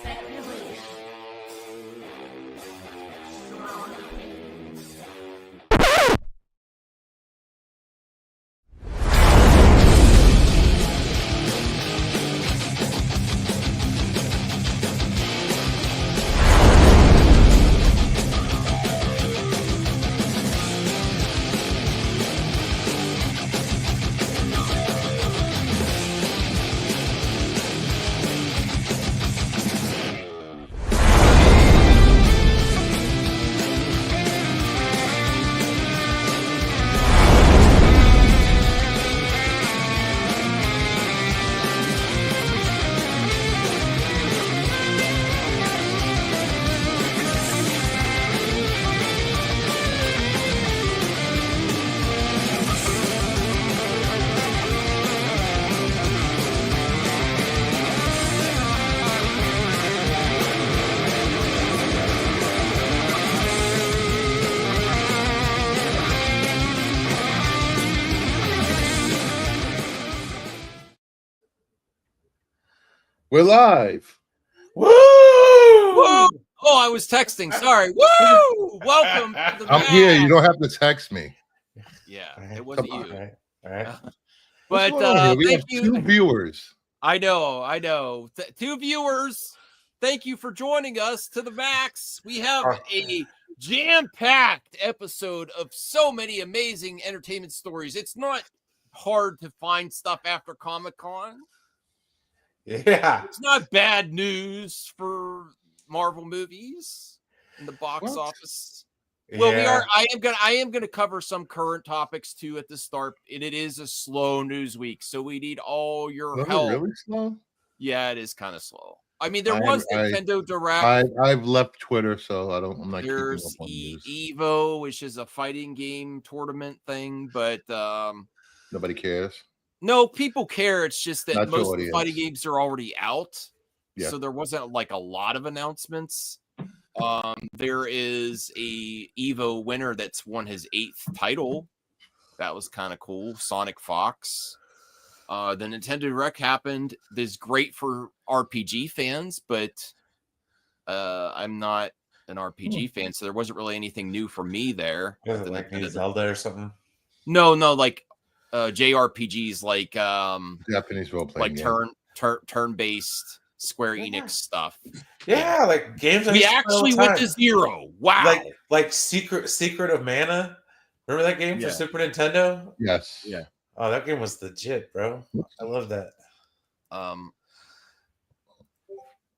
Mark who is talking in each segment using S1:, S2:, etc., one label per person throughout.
S1: Speculation. Strong opinions.
S2: We're live.
S3: Woo!
S4: Woo! Oh, I was texting. Sorry. Woo! Welcome to the
S2: I'm here. You
S4: Mac.
S2: don't have to text me.
S4: Yeah, it wasn't you.
S3: All right.
S2: What's
S4: But
S2: going on here? We
S4: thank
S2: have
S4: you.
S2: 2 viewers.
S4: I know. 2 viewers. Thank you for joining us to the max. We have a jam-packed episode of so many amazing entertainment stories. It's not hard to find stuff after Comic-Con.
S3: Yeah.
S4: It's not bad news for Marvel movies in the box office. Well, we are. I am gonna cover some current topics too at the start, and it is a slow news week, so we need all your help.
S2: Really slow?
S4: Yeah, it is kind of slow. I mean, there was Nintendo Direct.
S2: I've left Twitter, so I'm not.
S4: There's Evo, which is a fighting game tournament thing, but
S2: nobody cares.
S4: no, people care. It's just that
S2: Not
S4: most of the fighting games are already out,
S2: Yeah.
S4: so there wasn't like a lot of announcements. There is a Evo winner that's won his 8th title. That was kind of cool. Sonic Fox. The Nintendo Direct happened. This is great for RPG fans, but I'm not an RPG fan, so there wasn't really anything new for me there.
S3: Was it like Zelda or something?
S4: No, like JRPGs, like
S2: Japanese role playing,
S4: like turn-based Square Enix stuff.
S3: Yeah, like games.
S4: We actually went to 0. Wow.
S3: Like Secret of Mana. Remember that game for Super Nintendo?
S2: Yes.
S4: Yeah.
S3: Oh, that game was legit, bro. I love that.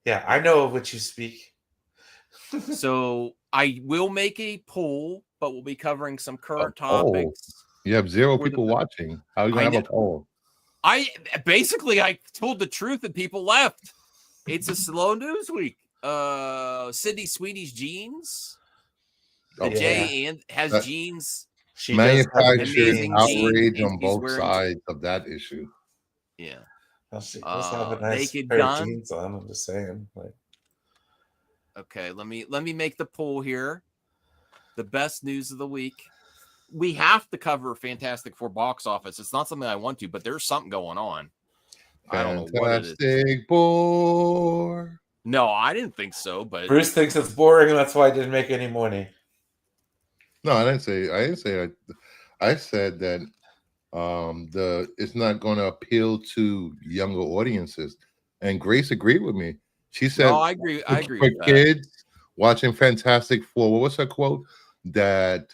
S3: Yeah, I know of what you speak.
S4: So I will make a poll, but we'll be covering some current topics.
S2: You have 0 people watching. How are you gonna have a poll?
S4: I told the truth and people left. It's a slow news week. Sydney Sweeney's jeans. Jay and has jeans.
S2: She manufactured outrage
S4: jeans
S2: on both sides of that issue.
S4: Yeah.
S3: Let's have a nice
S4: Naked
S3: pair
S4: Gun.
S3: of jeans on. I'm just saying.
S4: Okay, let me make the poll here. The best news of the week. We have to cover Fantastic Four box office. It's not something I want to, but there's something going on. I don't know what it is.
S2: Fantastic Four.
S4: No, I didn't think so, but
S3: Bruce thinks it's boring, and that's why I didn't make any money.
S2: No, I didn't say that. I said that it's not going to appeal to younger audiences. And Grace agreed with me. She said,
S4: "No, I agree. I agree
S2: for
S4: with
S2: kids watching Fantastic Four. What was her quote? That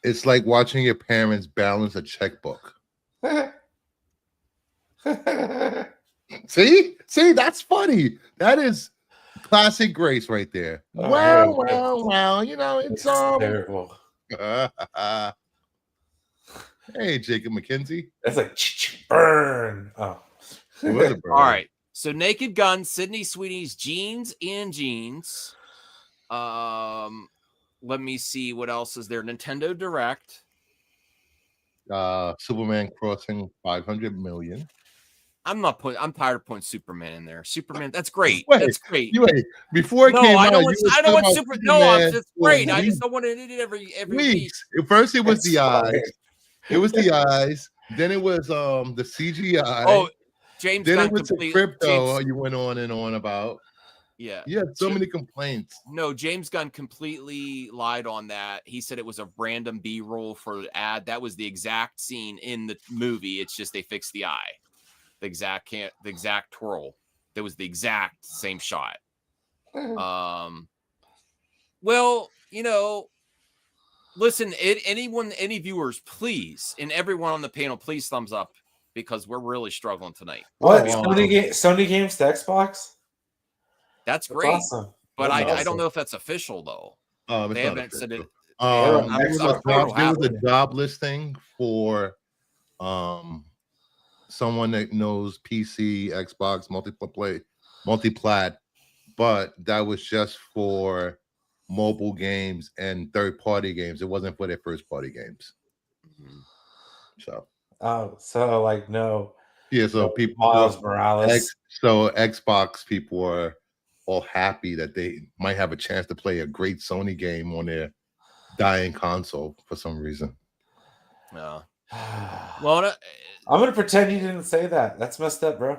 S2: it's like watching your parents balance a checkbook." See, that's funny. That is classic Grace right there. Well. You know, it's
S3: terrible.
S2: Hey, Jacob McKenzie.
S3: That's like burn. Oh,
S2: It was a burn.
S4: All right. So Naked Gun, Sydney Sweeney's jeans. Let me see what else is there. Nintendo Direct.
S2: Superman crossing 500 million.
S4: I'm tired of putting Superman in there. Superman, that's great.
S2: Wait,
S4: that's great.
S2: Before it came out,
S4: I don't want Superman. No, it's great. I just don't want it every week.
S2: First, it was the eyes. It was the eyes. Then it was the CGI.
S4: Oh, James
S2: Then
S4: Gunn
S2: it was to
S4: complete-
S2: crypto.
S4: James-
S2: You went on and on about.
S4: yeah.
S2: You had so many complaints.
S4: No, James Gunn completely lied on that. He said it was a random B-roll for the ad. That was the exact scene in the movie. It's just they fixed the eye, the exact twirl. That was the exact same shot. Well, listen, any viewers, please, and everyone on the panel, please thumbs up because we're really struggling tonight.
S3: What?
S2: Oh,
S3: Sony games to Xbox?
S4: That's
S3: That's
S4: great,
S3: awesome.
S4: but
S3: That's
S4: I don't
S3: awesome.
S4: know if that's official though.
S2: It's
S4: They
S2: not
S4: haven't said it.
S2: official.
S3: I'm
S2: There was
S3: sure
S2: a
S3: it'll
S2: job- there was a
S3: happen.
S2: job listing for someone that knows PC, Xbox, multiplat, but that was just for mobile games and third-party games. It wasn't for their first-party games. So
S3: Oh, so like no.
S2: yeah, so
S3: no
S2: people
S3: Miles Morales.
S2: so Xbox people were all happy that they might have a chance to play a great Sony game on their dying console for some reason.
S4: Well,
S3: I'm gonna pretend you didn't say that. That's messed up, bro.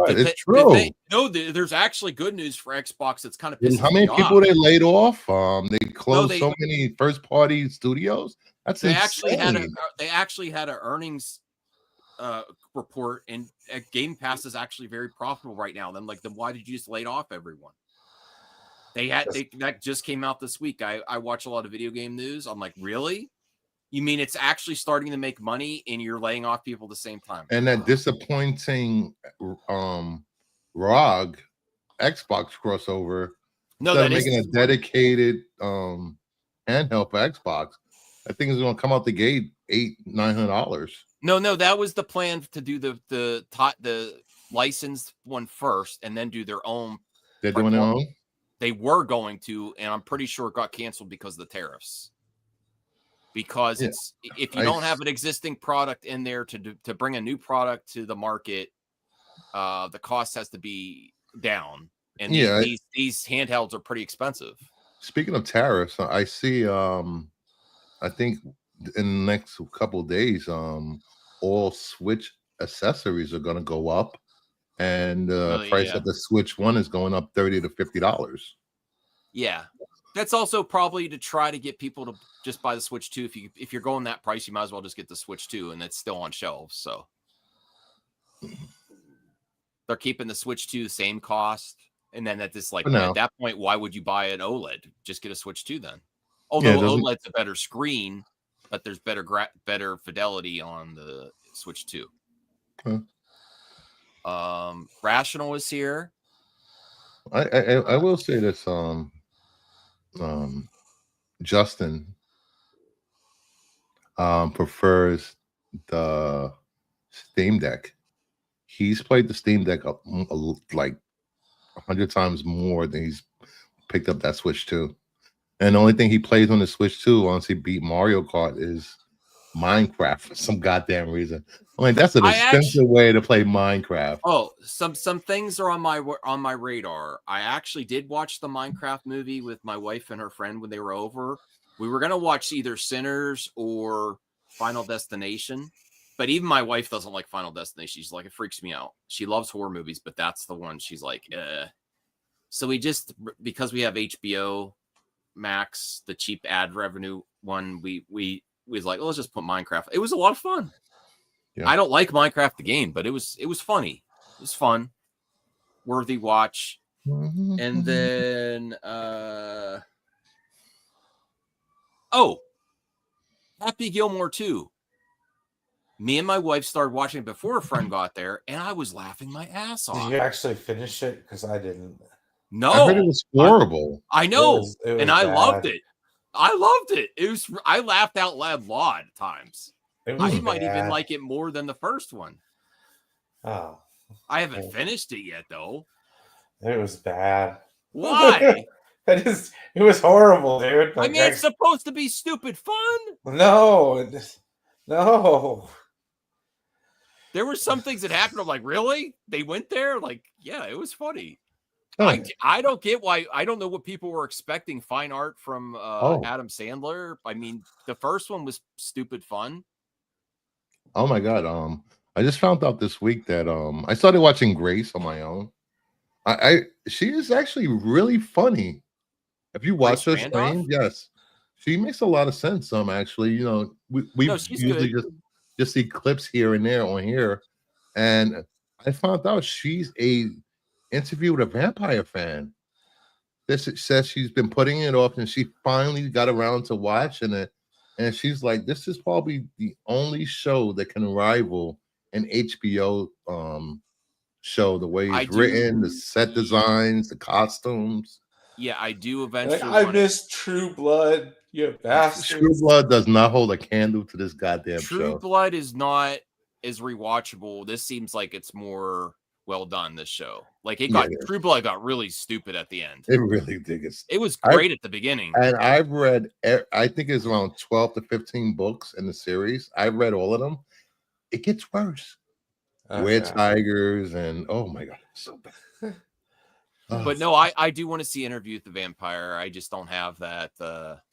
S2: It's true.
S4: No, there's actually good news for Xbox. It's kind of
S2: And
S4: pissing
S2: how many
S4: me
S2: people
S4: off.
S2: they laid off? They closed
S4: they-
S2: so many first-party studios. That's
S4: They
S2: insane.
S4: actually had an earnings report, and Game Pass is actually very profitable right now. Then why did you just lay off everyone? That just came out this week. I watch a lot of video game news. I'm like, really? You mean it's actually starting to make money and you're laying off people at the same time?
S2: And that disappointing ROG Xbox crossover.
S4: No,
S2: Instead of
S4: that is
S2: making a dedicated handheld for Xbox, I think it's going to come out the gate $800-900.
S4: no. That was the plan to do the licensed one first, and then do their own.
S2: They're doing their own.
S4: They were going to, and I'm pretty sure it got canceled because of the tariffs. Because it's if you don't have an existing product in there to bring a new product to the market, the cost has to be down. And these handhelds are pretty expensive.
S2: Speaking of tariffs, I see. I think in the next couple of days, all Switch accessories are going to go up, and the price of the Switch One is going up $30 to $50.
S4: Yeah, that's also probably to try to get people to just buy the Switch 2. If you're going that price, you might as well just get the Switch 2, and it's still on shelves. So they're keeping the Switch 2 the same cost, and then at that point, why would you buy an OLED? Just get a Switch 2 then. Although OLED's a better screen, but there's better fidelity on the Switch 2. Rational is here.
S2: I will say this. Justin prefers the Steam Deck. He's played the Steam Deck like 100 times more than he's picked up that Switch 2. And the only thing he plays on the Switch 2 once he beat Mario Kart is Minecraft for some goddamn reason. I mean, that's an expensive way to play Minecraft.
S4: Oh, some things are on my radar. I actually did watch the Minecraft movie with my wife and her friend when they were over. We were gonna watch either Sinners or Final Destination, but even my wife doesn't like Final Destination. She's like, it freaks me out. She loves horror movies, but that's the one she's like, eh. So because we have HBO Max, the cheap ad revenue one, we was like, let's just put Minecraft. It was a lot of fun. Yeah. I don't like Minecraft the game, but it was funny. It was fun. Worthy watch. And then Happy Gilmore 2. Me and my wife started watching it before a friend got there, and I was laughing my ass off.
S3: Did you actually finish it? Because I didn't.
S2: No, I heard it was horrible.
S4: I know,
S3: it was
S4: and I
S3: bad.
S4: loved it. I loved it. I laughed out loud a lot of times. I might even like it more than the first one.
S3: Oh,
S4: I haven't finished it yet, though.
S3: It was bad.
S4: Why?
S3: It was horrible, dude.
S4: I mean, it's supposed to be stupid fun.
S3: No.
S4: There were some things that happened. I'm like, really? They went there? Like, yeah, it was funny.
S2: Oh.
S4: I don't get why. I don't know what people were expecting. Fine art from Adam Sandler. I mean, the first one was stupid fun.
S2: Oh my god. I just found out this week that I started watching Grace on my own. I she is actually really funny. If you watch her
S4: Grace Randolph?
S2: stream, yes, she makes a lot of sense. Actually, you know, we
S4: No, she's
S2: usually
S4: good.
S2: just see clips here and there on here, and I found out she's a interview with a vampire fan. This says she's been putting it off, and she finally got around to watching it, and she's like, "This is probably the only show that can rival an HBO show. The way
S4: I
S2: it's
S4: do-
S2: written, the set designs, the costumes."
S4: Yeah, I do
S3: Like,
S4: eventually.
S3: I
S4: wanna-
S3: miss True Blood, you
S2: True
S3: bastards.
S2: Blood does not hold a candle to this goddamn
S4: True
S2: show.
S4: Blood is not as rewatchable. This seems like it's more well done. This show, like
S2: Yeah.
S4: True Blood got really stupid at the end.
S2: It really did.
S4: It was
S2: I-
S4: great at the beginning.
S2: And I've read, I think it's around 12 to 15 books in the series. I've read all of them. It gets worse. Red
S3: Okay.
S2: Tigers and oh my god, it's so bad.
S4: But no, I do want to see Interview with the Vampire. I just don't have that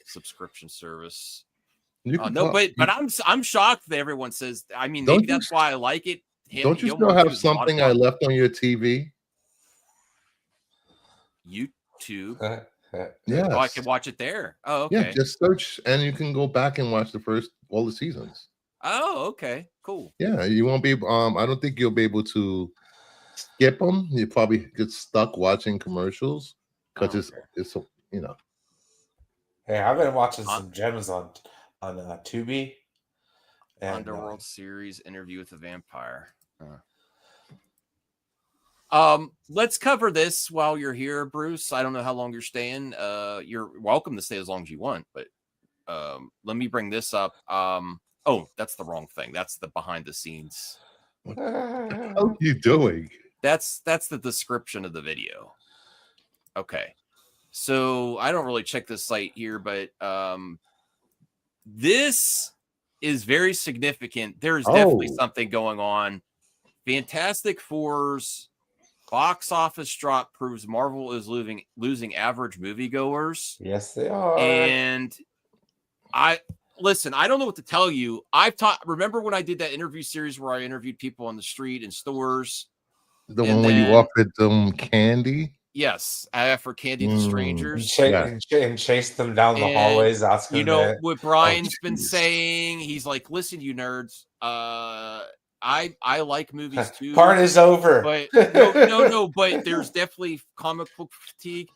S4: subscription service.
S2: You can
S4: No,
S2: talk-
S4: but I'm shocked that everyone says. I mean,
S2: Don't
S4: maybe
S2: you
S4: that's why I like it.
S2: don't you
S4: Gilmore
S2: still have
S4: Girls is a lot of
S2: something I
S4: fun.
S2: left on your TV?
S4: YouTube.
S2: Yeah.
S4: Oh, I can watch it there. Oh, okay.
S2: Yeah, just search and you can go back and watch all the seasons.
S4: Oh, okay. Cool.
S2: Yeah, you won't be I don't think you'll be able to skip them. You probably get stuck watching commercials because
S4: Oh,
S2: it's you know.
S3: Hey, I've been watching some gems on Tubi. And,
S4: Underworld series Interview with the Vampire. Let's cover this while you're here, Bruce. I don't know how long you're staying. You're welcome to stay as long as you want, but let me bring this up. Oh, that's the wrong thing. That's the behind the scenes.
S2: What are you doing?
S4: That's the description of the video. Okay. So I don't really check this site here, but this is very significant. There's definitely something going on. Fantastic Four's box office drop proves Marvel is losing average moviegoers.
S3: Yes, they are.
S4: And I don't know what to tell you. Remember when I did that interview series where I interviewed people on the street and stores?
S2: The one where you offered them candy?
S4: Yes, I offered candy to strangers.
S3: And chase them down the hallways. Asking
S4: you know
S3: them,
S4: what Brian's been saying. He's like, "Listen, you nerds. I like movies too.
S3: Part is over,
S4: but no. But there's definitely comic book fatigue.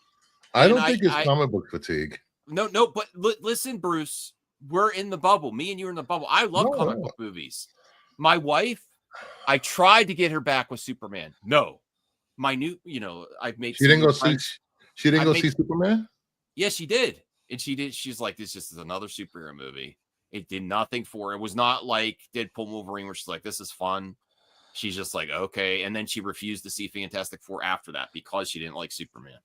S2: I don't think it's comic book fatigue.
S4: No. But listen, Bruce, we're in the bubble. Me and you are in the bubble. I love comic book movies. My wife, I tried to get her back with Superman. No. My new, I've made.
S2: She didn't go see. She didn't go see Superman.
S4: Yes, she did, and she did. She's like, this just is another superhero movie. It did nothing for her. It was not like Deadpool Wolverine, where she's like, this is fun. She's just like, okay, and then she refused to see Fantastic Four after that because she didn't like Superman.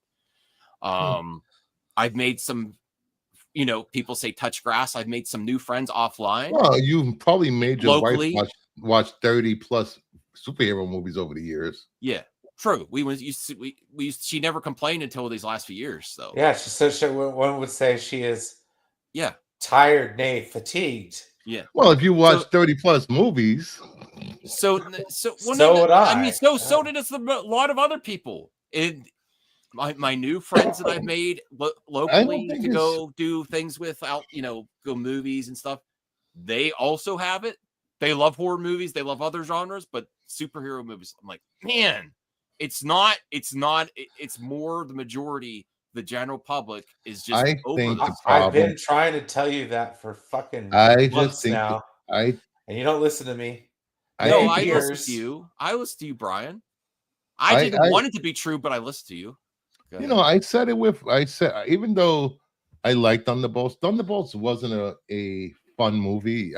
S4: I've made some, people say touch grass. I've made some new friends offline.
S2: Well, you probably made your
S4: Locally.
S2: wife watch 30 plus superhero movies over the years.
S4: Yeah. True. She never complained until these last few years. So
S3: yeah, one would say she is tired, nay, fatigued.
S4: Yeah.
S2: Well, if you watch 30 plus movies,
S3: so would I.
S4: I mean, so did a lot of other people. And my new friends that I've made locally to go do things without, go movies and stuff. They also have it. They love horror movies. They love other genres, but superhero movies. I'm like, man. It's more the majority. The general public is just
S3: I've been trying to tell you that for fucking months now. And you don't listen to me.
S4: I listen to you. I listen to you, Brian. I didn't want it to be true, but I listened to you.
S2: I said even though I liked Thunderbolts wasn't a fun movie.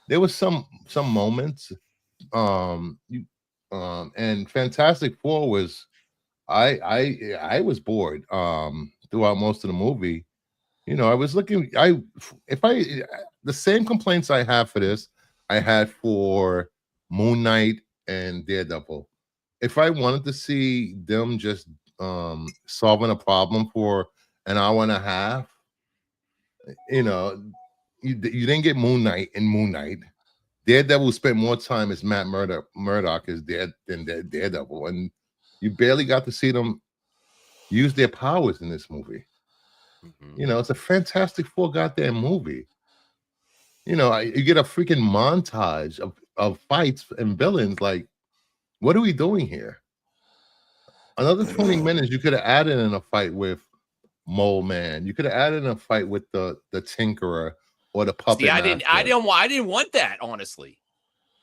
S2: There was some moments. And Fantastic Four was I was bored throughout most of the movie. I was looking the same complaints I have for this I had for Moon Knight and Daredevil. If I wanted to see them just solving a problem for an hour and a half, you didn't get Moon Knight in Moon Knight. Daredevil spent more time as Matt Murdock as Daredevil, and you barely got to see them use their powers in this movie.
S4: Mm-hmm.
S2: You know, it's a Fantastic Four goddamn movie. You know, you get a freaking montage of fights and villains. Like, what are we doing here? Another 20 minutes you could have added in a fight with Mole Man. You could have added in a fight with the Tinkerer or the Puppet
S4: See,
S2: Master.
S4: I didn't want that, honestly.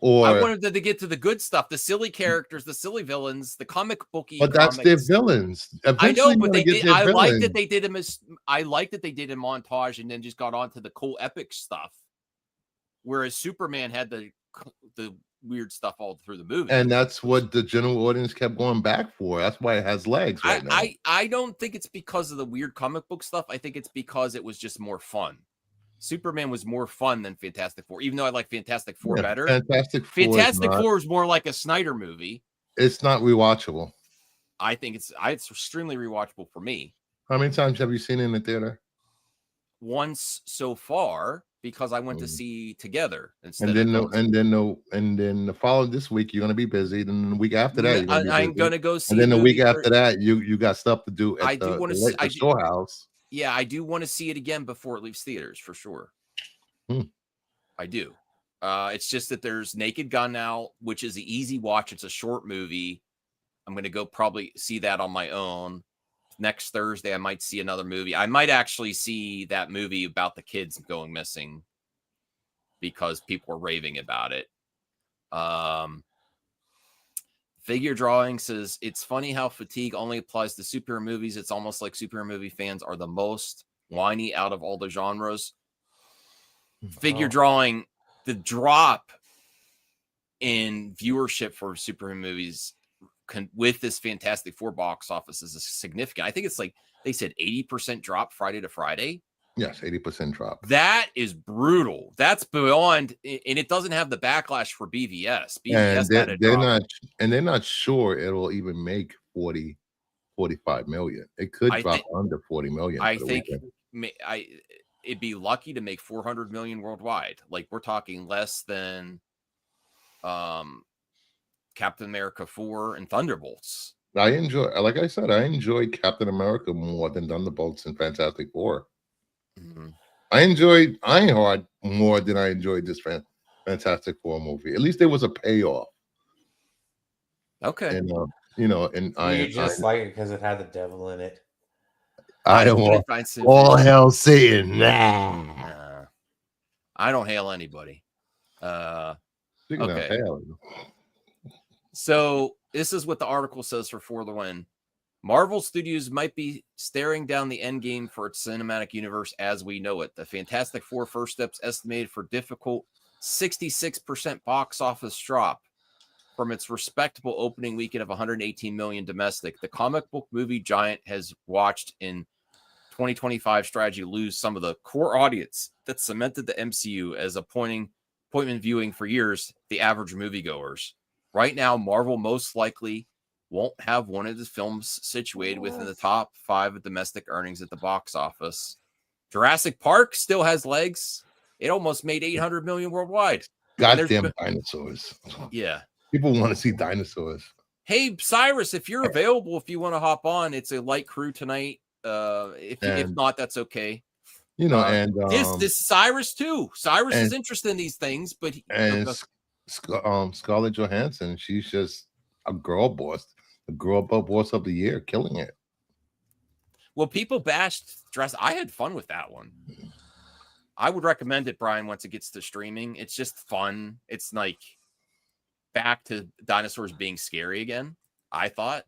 S2: Or
S4: I wanted them to get to the good stuff, the silly characters, the silly villains, the comic booky.
S2: But that's their villains.
S4: I know, but they did. I like that
S2: they
S4: did I like that they did a montage and then just got on to the cool epic stuff. Whereas Superman had the weird stuff all through the movie.
S2: And that's what the general audience kept going back for. That's why it has legs right now.
S4: I don't think it's because of the weird comic book stuff. I think it's because it was just more fun. Superman was more fun than Fantastic Four, even though I like Fantastic Four better.
S2: Fantastic
S4: Four is more like a Snyder movie.
S2: It's not rewatchable.
S4: I think it's extremely rewatchable for me.
S2: How many times have you seen it in the theater?
S4: Once so far, because I went to see together instead.
S2: And then the following this week you're gonna be busy. Then the week after that,
S4: I'm gonna go see.
S2: And then the week after that, you got stuff to do at
S4: the
S2: storehouse.
S4: Yeah, I do want to see it again before it leaves theaters for sure. I do. It's just that there's Naked Gun now, which is an easy watch. It's a short movie. I'm gonna go probably see that on my own. Next Thursday, I might see another movie. I might actually see that movie about the kids going missing because people are raving about it. Figure Drawing says, it's funny how fatigue only applies to superhero movies. It's almost like superhero movie fans are the most whiny out of all the genres. Figure Drawing, the drop in viewership for superhero movies with this Fantastic Four box office is significant. I think it's like they said 80% drop Friday to Friday.
S2: Yes, 80% drop.
S4: That is brutal. That's beyond, and it doesn't have the backlash for BVS. BVS
S2: they're not sure it'll even make 45 million. It could drop under 40 million.
S4: I think it'd be lucky to make 400 million worldwide. Like, we're talking less than Captain America 4 and Thunderbolts.
S2: I enjoy Captain America more than Thunderbolts and Fantastic Four.
S4: Mm-hmm.
S2: I enjoyed Ironheart more than I enjoyed this Fantastic Four movie. At least there was a payoff.
S4: Okay.
S2: And
S3: you just like it because it had the devil in it.
S2: I don't want all hell Satan. Nah.
S4: I don't hail anybody.
S2: Speaking of hell.
S4: So this is what the article says for the Win. Marvel Studios might be staring down the end game for its cinematic universe as we know it. The Fantastic Four First Steps estimated for difficult 66% box office drop from its respectable opening weekend of 118 million domestic. The comic book movie giant has watched in 2025 strategy lose some of the core audience that cemented the MCU as appointment viewing for years, the average moviegoers. Right now, Marvel most likely won't have one of the films situated within the top 5 of domestic earnings at the box office. Jurassic Park still has legs. It almost made 800 million worldwide.
S2: Goddamn dinosaurs.
S4: Yeah.
S2: People want to see dinosaurs.
S4: Hey, Cyrus, if you're available, if you want to hop on, it's a light crew tonight. If not, that's okay.
S2: You know, and
S4: this Cyrus too. Cyrus is interested in these things, but
S2: Scarlett Johansson, she's just a girl boss of the year, killing it.
S4: Well, people bashed dress. I had fun with that one. I would recommend it, Brian, once it gets to streaming. It's just fun. It's like back to dinosaurs being scary again, I thought,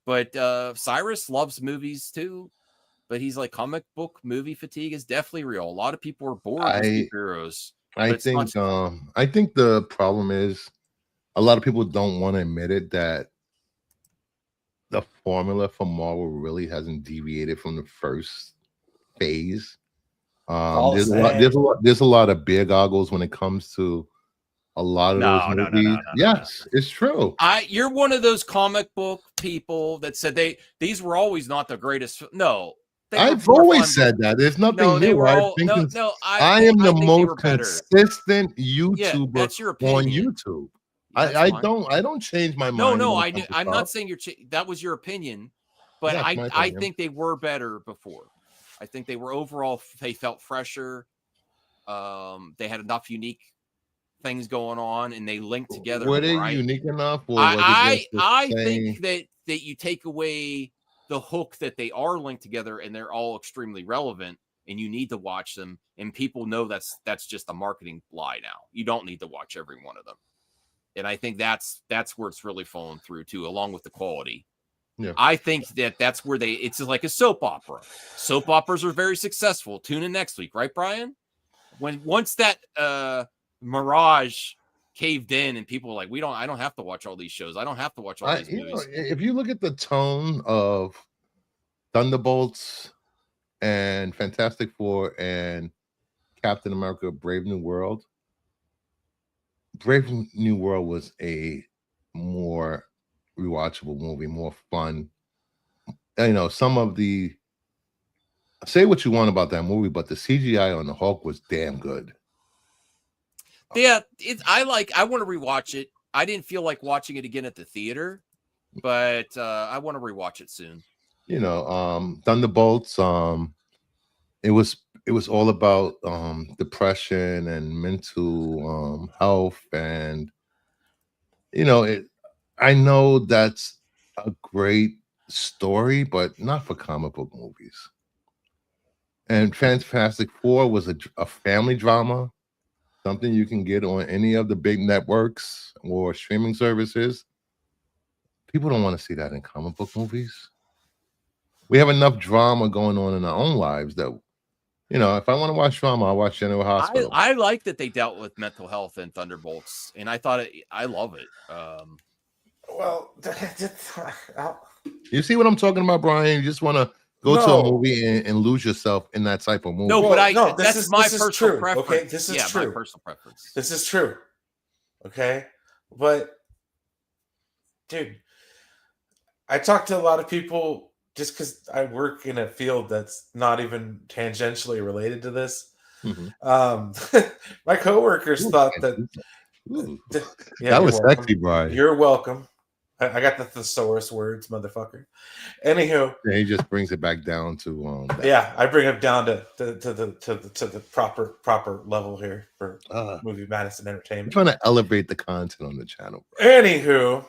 S4: But Cyrus loves movies too. But he's like, comic book movie fatigue is definitely real. A lot of people are bored with superheroes.
S2: I think the problem is a lot of people don't want to admit it, that the formula for Marvel really hasn't deviated from the first phase. There's a lot of beer goggles when it comes to a lot of those movies. Yes, it's true.
S4: You're one of those comic book people that said these were always not the greatest. No,
S2: I've always said that. There's nothing new. I am the most consistent YouTuber
S4: that's your
S2: on
S4: opinion.
S2: YouTube. I don't change my mind.
S4: No, I'm not saying that was your opinion, but I think they were better before. I think they were overall, they felt fresher. They had enough unique things going on, and they linked together.
S2: Were they unique enough? Or
S4: I think that you take away the hook that they are linked together, and they're all extremely relevant, and you need to watch them, and people know that's just a marketing lie now. You don't need to watch every one of them, and I think that's where it's really fallen through too, along with the quality.
S2: Yeah.
S4: I think that's where it's like a soap opera. Soap operas are very successful. Tune in next week, right, Brian? Once that mirage caved in and people were like, I don't have to watch all these shows. I don't have to watch all these movies.
S2: If you look at the tone of Thunderbolts and Fantastic Four and Captain America Brave New World, Brave New World was a more rewatchable movie, more fun. Some of the, say what you want about that movie, but the CGI on the Hulk was damn good.
S4: Yeah, I want to rewatch it. I didn't feel like watching it again at the theater, but I want to rewatch it soon.
S2: Thunderbolts. It was all about depression and mental health, and I know that's a great story, but not for comic book movies. And Fantastic Four was a family drama. Something you can get on any of the big networks or streaming services. People don't want to see that in comic book movies. We have enough drama going on in our own lives that, if I want to watch drama, I'll watch General Hospital.
S4: I like that they dealt with mental health in Thunderbolts, and I love it.
S3: Well,
S2: you see what I'm talking about, Brian? You just want to go to a movie and lose yourself in that type of movie.
S4: No, but that's my personal preference.
S3: Okay, this is true.
S4: My personal preference.
S3: This is true. Okay, but dude, I talk to a lot of people just because I work in a field that's not even tangentially related to this.
S2: Mm-hmm.
S3: My coworkers thought that
S2: that was sexy, Brian.
S3: You're welcome. I got the thesaurus words, motherfucker. Anywho,
S2: he just brings it back down to
S3: I bring it down to the proper level here for Movie Madness and Entertainment.
S2: I'm trying to elevate the content on the channel.
S3: Anywho,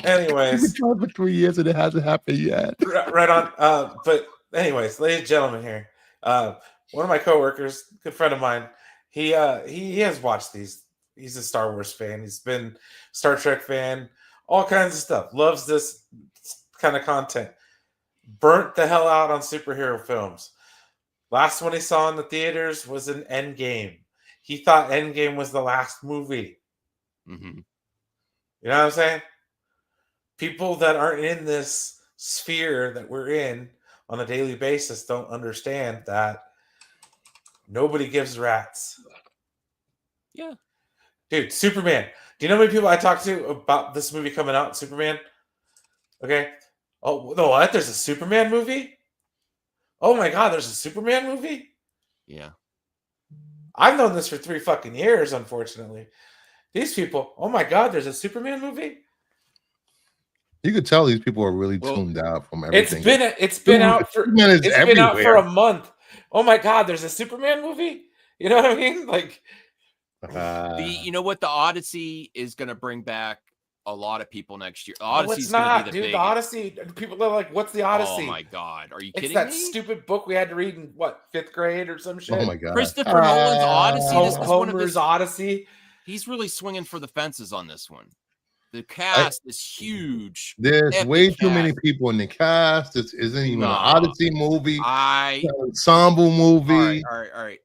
S3: anyways,
S2: we've been trying for 3 years and it hasn't happened yet.
S3: Right on. But anyways, ladies and gentlemen, here, one of my coworkers, good friend of mine, he has watched these. He's a Star Wars fan. He's been Star Trek fan. All kinds of stuff. Loves this kind of content. Burnt the hell out on superhero films. Last one he saw in the theaters was an Endgame. He thought Endgame was the last movie.
S4: Mm-hmm.
S3: You know what I'm saying? People that aren't in this sphere that we're in on a daily basis don't understand that nobody gives rats.
S4: Yeah.
S3: Dude, Superman. Do you know how many people I talked to about this movie coming out, Superman? Okay. Oh, no, what? There's a Superman movie? Oh my God, there's a Superman movie?
S4: Yeah.
S3: I've known this for 3 fucking years, unfortunately. These people, oh my God, there's a Superman movie?
S2: You could tell these people are really tuned out from everything.
S3: It's been out for a month. Oh my God, there's a Superman movie? You know what I mean? Like,
S4: you know what? The Odyssey is going to bring back a lot of people next year.
S3: Odyssey's not, dude. The Odyssey. People are like, "What's the Odyssey?"
S4: Oh my God, are you kidding
S3: me?
S4: It's
S3: that stupid book we had to read in 5th grade or some shit.
S2: Oh my God,
S4: Christopher Nolan's Odyssey.
S3: Homer's Odyssey.
S4: He's really swinging for the fences on this one. The cast is huge.
S2: There's way too many people in the cast. This isn't even an Odyssey movie. Ensemble movie.
S4: All right.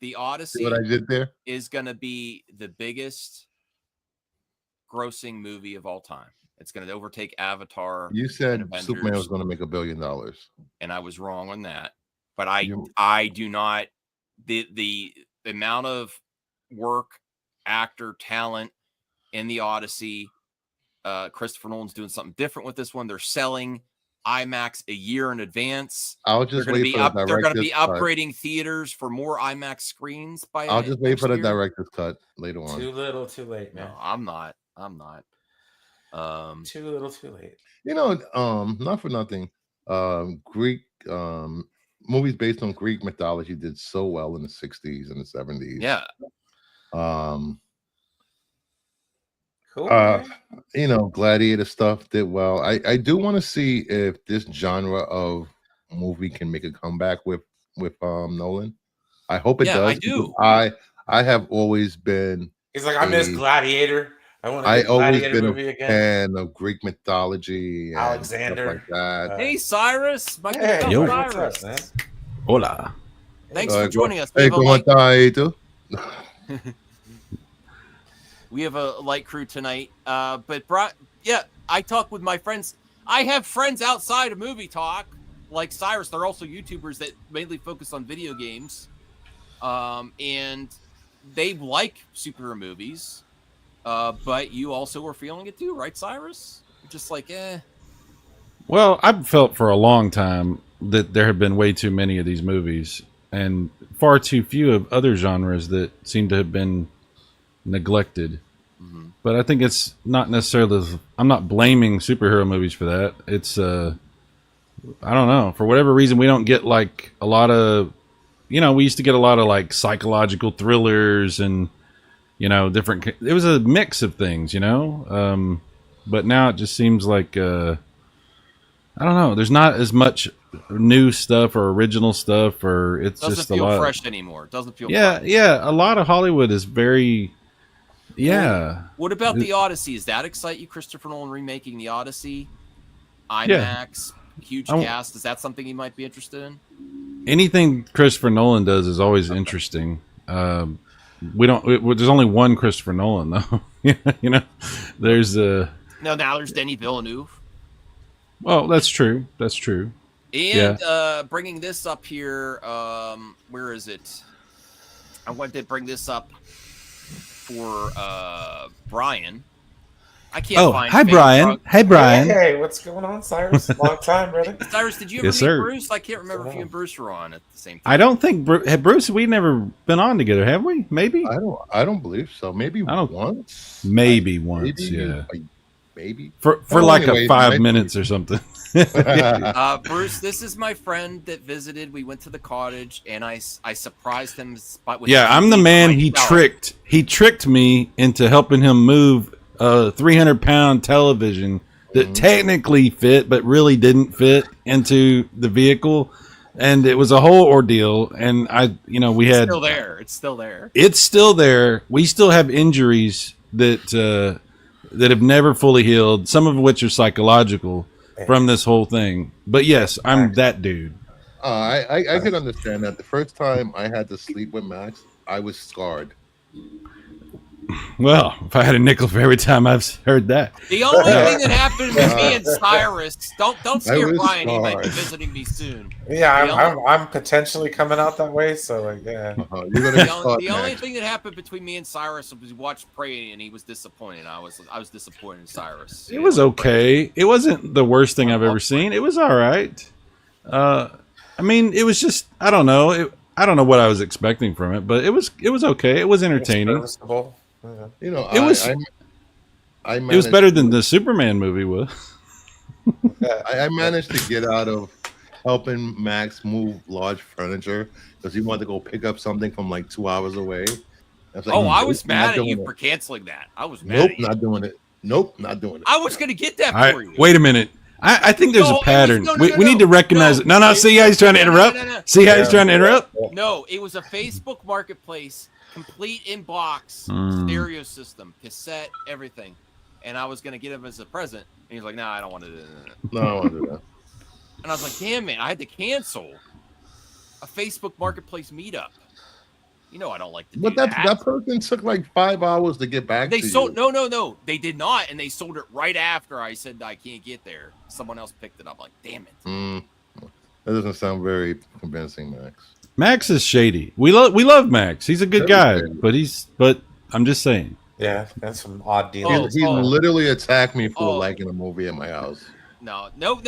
S4: The Odyssey,
S2: see what I did there,
S4: is going to be the biggest grossing movie of all time. It's going to overtake Avatar.
S2: You said Superman was going to make $1 billion,
S4: and I was wrong on that. But I do not. The amount of work, actor talent in the Odyssey. Christopher Nolan's doing something different with this one. They're selling IMAX a year in advance.
S2: I'll
S4: They're
S2: just
S4: going to
S2: wait
S4: be
S2: for the
S4: they're going to
S2: director's
S4: be
S2: cut.
S4: upgrading theaters for more IMAX screens by.
S2: I'll just wait
S4: next
S2: for the
S4: year.
S2: director's cut later on.
S3: Too little, too late, man.
S4: No, I'm not.
S3: Too little, too late.
S2: You know, not for nothing. Greek movies based on Greek mythology did so well in the 60s and the 70s.
S4: Yeah.
S3: Cool.
S2: You know, Gladiator stuff did well. I do want to see if this genre of movie can make a comeback with Nolan. I hope it
S4: Yeah,
S2: does.
S4: I do.
S2: I have always been
S3: He's like, I miss Gladiator. I want to
S2: I
S3: see
S2: always
S3: Gladiator
S2: been a
S3: movie again.
S2: fan of Greek mythology and
S3: Alexander.
S2: stuff like that.
S4: Hey, Cyrus. My
S3: Hey,
S4: good
S5: Yo.
S4: friend
S3: what's
S4: Cyrus.
S3: up, man?
S5: Hola.
S4: Thanks for joining us.
S2: Hey, ¿cómo está, Ito?
S4: We have a light crew tonight. But I talk with my friends. I have friends outside of movie talk, like Cyrus. They're also YouTubers that mainly focus on video games. And they like superhero movies. But you also were feeling it too, right, Cyrus? Just like,
S5: Well, I've felt for a long time that there have been way too many of these movies and far too few of other genres that seem to have been neglected.
S4: Mhm.
S5: But I think it's not necessarily, I'm not blaming superhero movies for that. It's, I don't know. For whatever reason, we don't get like a lot of, we used to get a lot of like psychological thrillers and, different, it was a mix of things, but now it just seems like, I don't know. There's not as much new stuff or original stuff, or it's
S4: doesn't
S5: just a
S4: feel
S5: lot.
S4: fresh anymore. Doesn't feel
S5: Yeah,
S4: fresh.
S5: yeah. A lot of Hollywood is very, yeah.
S4: What about the Odyssey? Does that excite you, Christopher Nolan remaking the Odyssey? IMAX, huge cast. Is that something you might be interested in?
S5: Anything Christopher Nolan does is always interesting. There's only one Christopher Nolan though. There's
S4: No, now there's Denis Villeneuve.
S5: Well, that's true. That's true.
S4: And bringing this up here, where is it? I wanted to bring this up for Brian. I can't find.
S5: Hi,
S4: Fake
S5: Brian.
S4: Drug-
S5: Hey, Brian.
S3: Hey, what's going on, Cyrus? Long time, brother.
S4: Cyrus, did you ever
S5: Yes,
S4: meet
S5: sir.
S4: Bruce? I can't remember if you and Bruce were on at the same time.
S5: I don't think Bruce. We've never been on together, have we? Maybe.
S2: I don't believe so. Maybe
S5: I don't-
S2: once.
S5: Maybe once. Yeah.
S2: Maybe.
S5: For
S2: Oh,
S5: like
S2: anyway,
S5: a 5
S2: might be.
S5: minutes or something.
S4: Bruce, this is my friend that visited. We went to the cottage, and I surprised him. With
S5: Yeah, I'm the man he tricked. He tricked me into helping him move a 300-pound television that technically fit, but really didn't fit into the vehicle. And it was a whole ordeal. And we had.
S4: Still there. It's still there.
S5: It's still there. We still have injuries that have never fully healed, some of which are psychological from this whole thing. But yes, I'm that dude.
S2: I can understand that. The first time I had to sleep with Max, I was scarred.
S5: Well, if I had a nickel for every time I've heard that.
S4: The only thing that happened with me and Cyrus, don't scare
S2: was
S4: Brian. He might be
S2: scarred.
S4: visiting me soon.
S3: Yeah, I'm potentially coming out that way. So like, yeah.
S2: You're gonna
S4: The
S2: get
S4: only,
S2: scarred,
S4: the only
S2: Max.
S4: thing that happened between me and Cyrus was we watched Prey, and he was disappointed. I was disappointed in Cyrus.
S5: It was okay. It wasn't the worst thing I've ever seen. It was all right. I mean, it was just, I don't know. I don't know what I was expecting from it, but it was okay. It was entertaining.
S3: Serviceable. Yeah.
S2: You know,
S5: It was-
S2: I
S5: It was
S2: managed
S5: better
S2: to-
S5: than the Superman movie was.
S2: I managed to get out of helping Max move large furniture because he wanted to go pick up something from like 2 hours away. I was like,
S4: Oh, I
S2: nope,
S4: was
S2: not
S4: mad at
S2: doing
S4: you
S2: it.
S4: for canceling that. I was mad
S2: Nope,
S4: at you.
S2: not doing it. Nope, not doing it.
S4: I was gonna get that
S5: All right,
S4: for you.
S5: wait a minute. I think there's
S4: No, it
S5: a
S4: was-
S5: pattern.
S4: no, no,
S5: we
S4: no,
S5: need to
S4: no.
S5: recognize it. No,
S4: No,
S5: see how he's trying to
S4: no, no,
S5: interrupt?
S4: no, no.
S5: See how he's trying to interrupt?
S4: No, it was a Facebook Marketplace, complete in box,
S5: Mm.
S4: stereo system, cassette, everything. And I was gonna get him as a present. And he was like, "No, I don't want to do that."
S2: No, I don't want to do that.
S4: And I was like, "Damn it! I had to cancel a Facebook Marketplace meetup." You know, I don't like to
S2: But
S4: do
S2: that person took like 5 hours to get back
S4: They
S2: to
S4: sold
S2: you.
S4: no, they did not, and they sold it right after I said I can't get there. Someone else picked it up. Like, damn it!
S2: That doesn't sound very convincing, Max.
S5: Max is shady. We love Max. He's a good guy,
S2: Very shady.
S5: but I'm just saying.
S3: Yeah, that's some odd deals.
S4: Oh,
S2: He literally attacked me for
S4: Oh.
S2: liking a movie at my house.
S4: No. But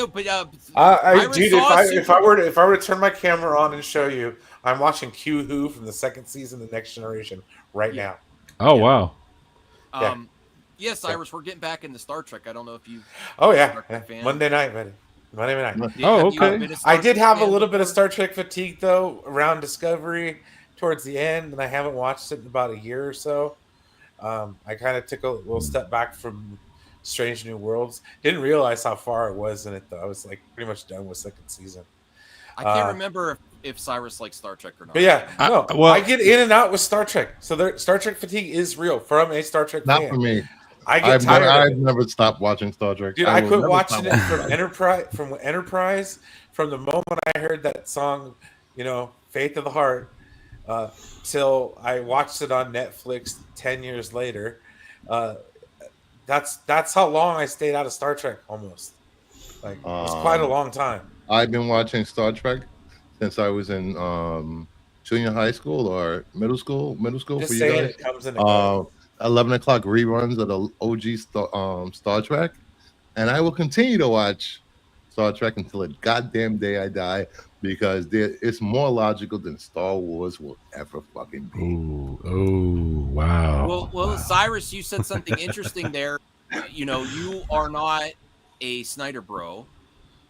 S3: Dude, if I were to turn my camera on and show you, I'm watching Q Who from the second season of Next Generation right now.
S5: Oh wow.
S4: Yeah, Cyrus, we're getting back into Star Trek. I don't know if you.
S3: Oh yeah,
S4: Star Trek fan.
S3: Monday night, buddy. Monday night.
S5: Oh,
S4: Have you
S5: okay.
S4: been a Star
S3: I did
S4: Trek
S3: have a
S4: fan
S3: little bit of
S4: before?
S3: Star Trek fatigue though around Discovery towards the end, and I haven't watched it in about a year or so. I kind of took a little step back from Strange New Worlds. Didn't realize how far I was in it though. I was like pretty much done with second season.
S4: I can't remember if Cyrus likes Star Trek or not.
S3: But yeah, no,
S5: well-
S3: I get in and out with Star Trek. So Star Trek fatigue is real from a Star Trek
S2: Not
S3: fan.
S2: for me.
S3: I get tired of
S2: I've
S3: it.
S2: never stopped watching Star Trek.
S3: Dude, I
S2: will
S3: quit
S2: never
S3: watching
S2: stop
S3: it from Enterprise. From the moment I heard that song, "Faith of the Heart," till I watched it on Netflix 10 years later. That's how long I stayed out of Star Trek. Almost, like it's quite a long time.
S2: I've been watching Star Trek since I was in junior high school or middle school.
S3: Just
S2: for you
S3: saying,
S2: guys.
S3: it comes in. And goes.
S2: 11 o'clock reruns of the OG Star Trek, and I will continue to watch Star Trek until the goddamn day I die, because it's more logical than Star Wars will ever fucking be.
S5: Ooh, oh wow.
S4: Well,
S5: Wow.
S4: Cyrus, you said something interesting there. You are not a Snyder bro,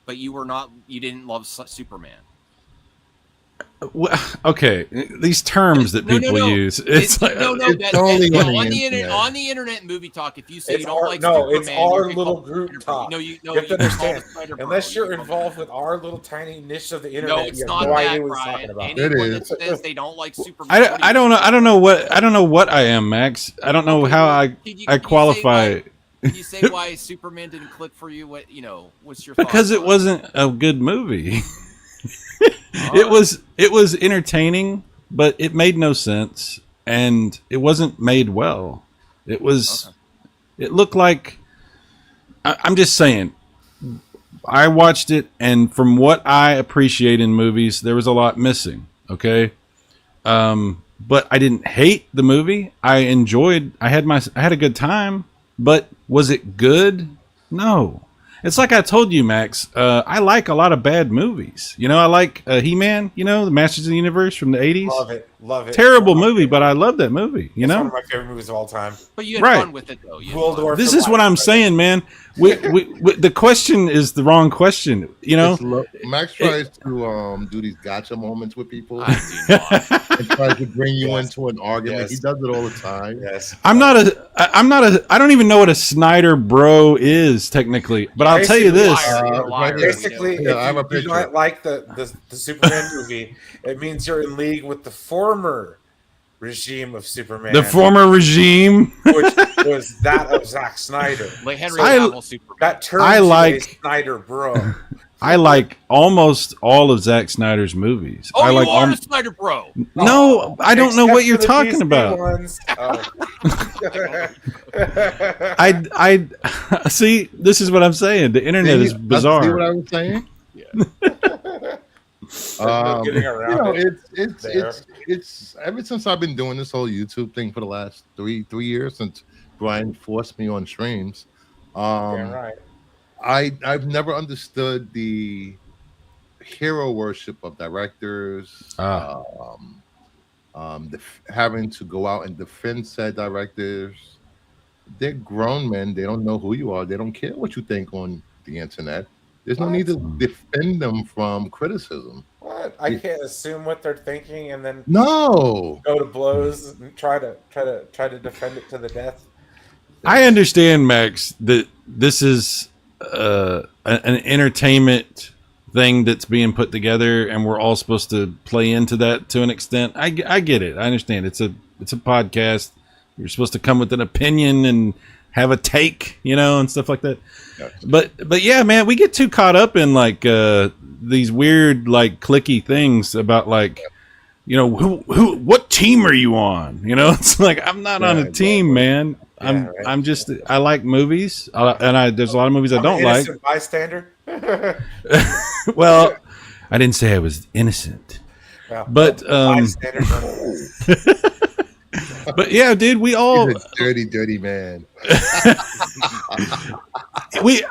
S4: but you didn't love Superman.
S5: Okay, these terms that
S4: No,
S5: people use.
S2: it's only on the internet.
S4: On the internet movie talk, if you say
S3: It's
S4: you don't like
S3: no,
S4: Superman,
S3: it's our
S4: you're
S3: little
S4: called
S3: group
S4: Snyder
S3: talk.
S4: bro.
S3: You have to understand,
S4: Snyder bro.
S3: unless you're
S4: You call
S3: involved with our little tiny niche of the internet,
S4: No, it's
S3: you have
S4: not
S3: no idea
S4: that,
S3: what he's
S4: Brian.
S3: talking about.
S2: It
S4: Anyone
S2: is.
S4: that says they don't like Superman,
S5: I don't know. I don't know what I am, Max. I don't know how I qualify.
S4: Can you say why Superman didn't click for you? What's your thoughts
S5: Because it
S4: on
S5: wasn't a good movie. It was entertaining, but it made no sense, and it wasn't made well. It was.
S4: Okay.
S5: It looked like. I'm just saying. I watched it, and from what I appreciate in movies, there was a lot missing. Okay, but I didn't hate the movie. I enjoyed. I had a good time, but was it good? No. It's like I told you, Max. I like a lot of bad movies. I like He-Man. The Masters of the Universe from the '80s.
S3: Love it.
S5: Terrible movie, but I love that movie.
S3: It's one of my favorite movies of all time.
S4: But you had
S5: Right.
S4: fun with it, though. You had fun.
S3: Waldorf
S5: This
S3: for
S5: is what
S3: life,
S5: I'm
S3: right?
S5: saying, man. We, the question is the wrong question.
S2: Max tries to do these gotcha moments with people
S4: I do not.
S2: and tries to bring you
S3: Yes.
S2: into an argument.
S3: Yes.
S2: He does it all the time.
S3: Yes,
S5: I'm not a. I don't even know what a Snyder bro is technically, but I'll tell you
S3: Basically,
S5: this.
S4: Liar. You're a liar.
S3: Basically,
S2: Yeah, I have a
S3: if you do
S2: picture.
S3: not like the Superman movie, it means you're in league with the former regime of Superman,
S5: The former regime.
S3: which was that of Zack Snyder.
S4: Like Henry
S5: I-
S4: Cavill Superman.
S3: That turns
S5: I
S3: you
S5: like-
S3: a Snyder bro.
S5: I like almost all of Zack Snyder's movies.
S4: Oh,
S5: I like
S4: you are
S5: al-
S4: a Snyder bro.
S5: No, I don't know
S3: Except
S5: what you're
S3: for the
S5: talking
S3: DC
S5: about.
S3: ones. Oh.
S5: I see. This is what I'm saying. The internet is
S2: See what
S5: bizarre.
S2: I was saying?
S3: No getting around it.
S2: It's ever since I've been doing this whole YouTube thing for the last three years, since Brian forced me on streams.
S3: Yeah, right.
S2: I've never understood the hero worship of directors. Having to go out and defend said directors. They're grown men. They don't know who you are. They don't care what you think on the internet. There's no need to defend them from criticism.
S3: What? I can't assume what they're thinking and then
S2: No.
S3: go to blows and try to defend it to the death.
S5: I understand, Max, that this is an entertainment thing that's being put together, and we're all supposed to play into that to an extent. I get it. I understand. It's a podcast. You're supposed to come with an opinion and have a take, and stuff like that.
S2: Gotcha.
S5: But yeah, man, we get too caught up in like these weird like clicky things about like, what team are you on? It's like I'm not on a team, man. I'm just I like movies, and there's a lot of movies I don't like.
S3: Innocent bystander.
S5: Well, I didn't say I was innocent,
S3: Well,
S5: but
S3: bystander.
S5: But yeah, dude, we all
S2: He's a dirty, dirty man.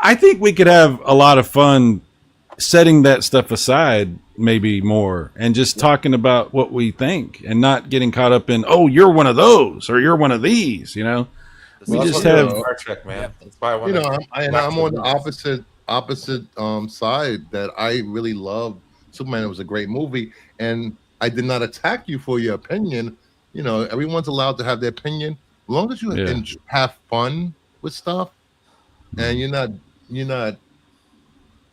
S5: I think we could have a lot of fun setting that stuff aside, maybe more, and just talking about what we think, and not getting caught up in, oh, you're one of those or you're one of these. You know, we
S3: That's
S5: just
S3: what
S5: have.
S3: Star Trek, man. That's why I want
S2: I'm on the opposite side that I really love Superman. It was a great movie, and I did not attack you for your opinion. You know, everyone's allowed to have their opinion, as long as you have fun with stuff, and you're not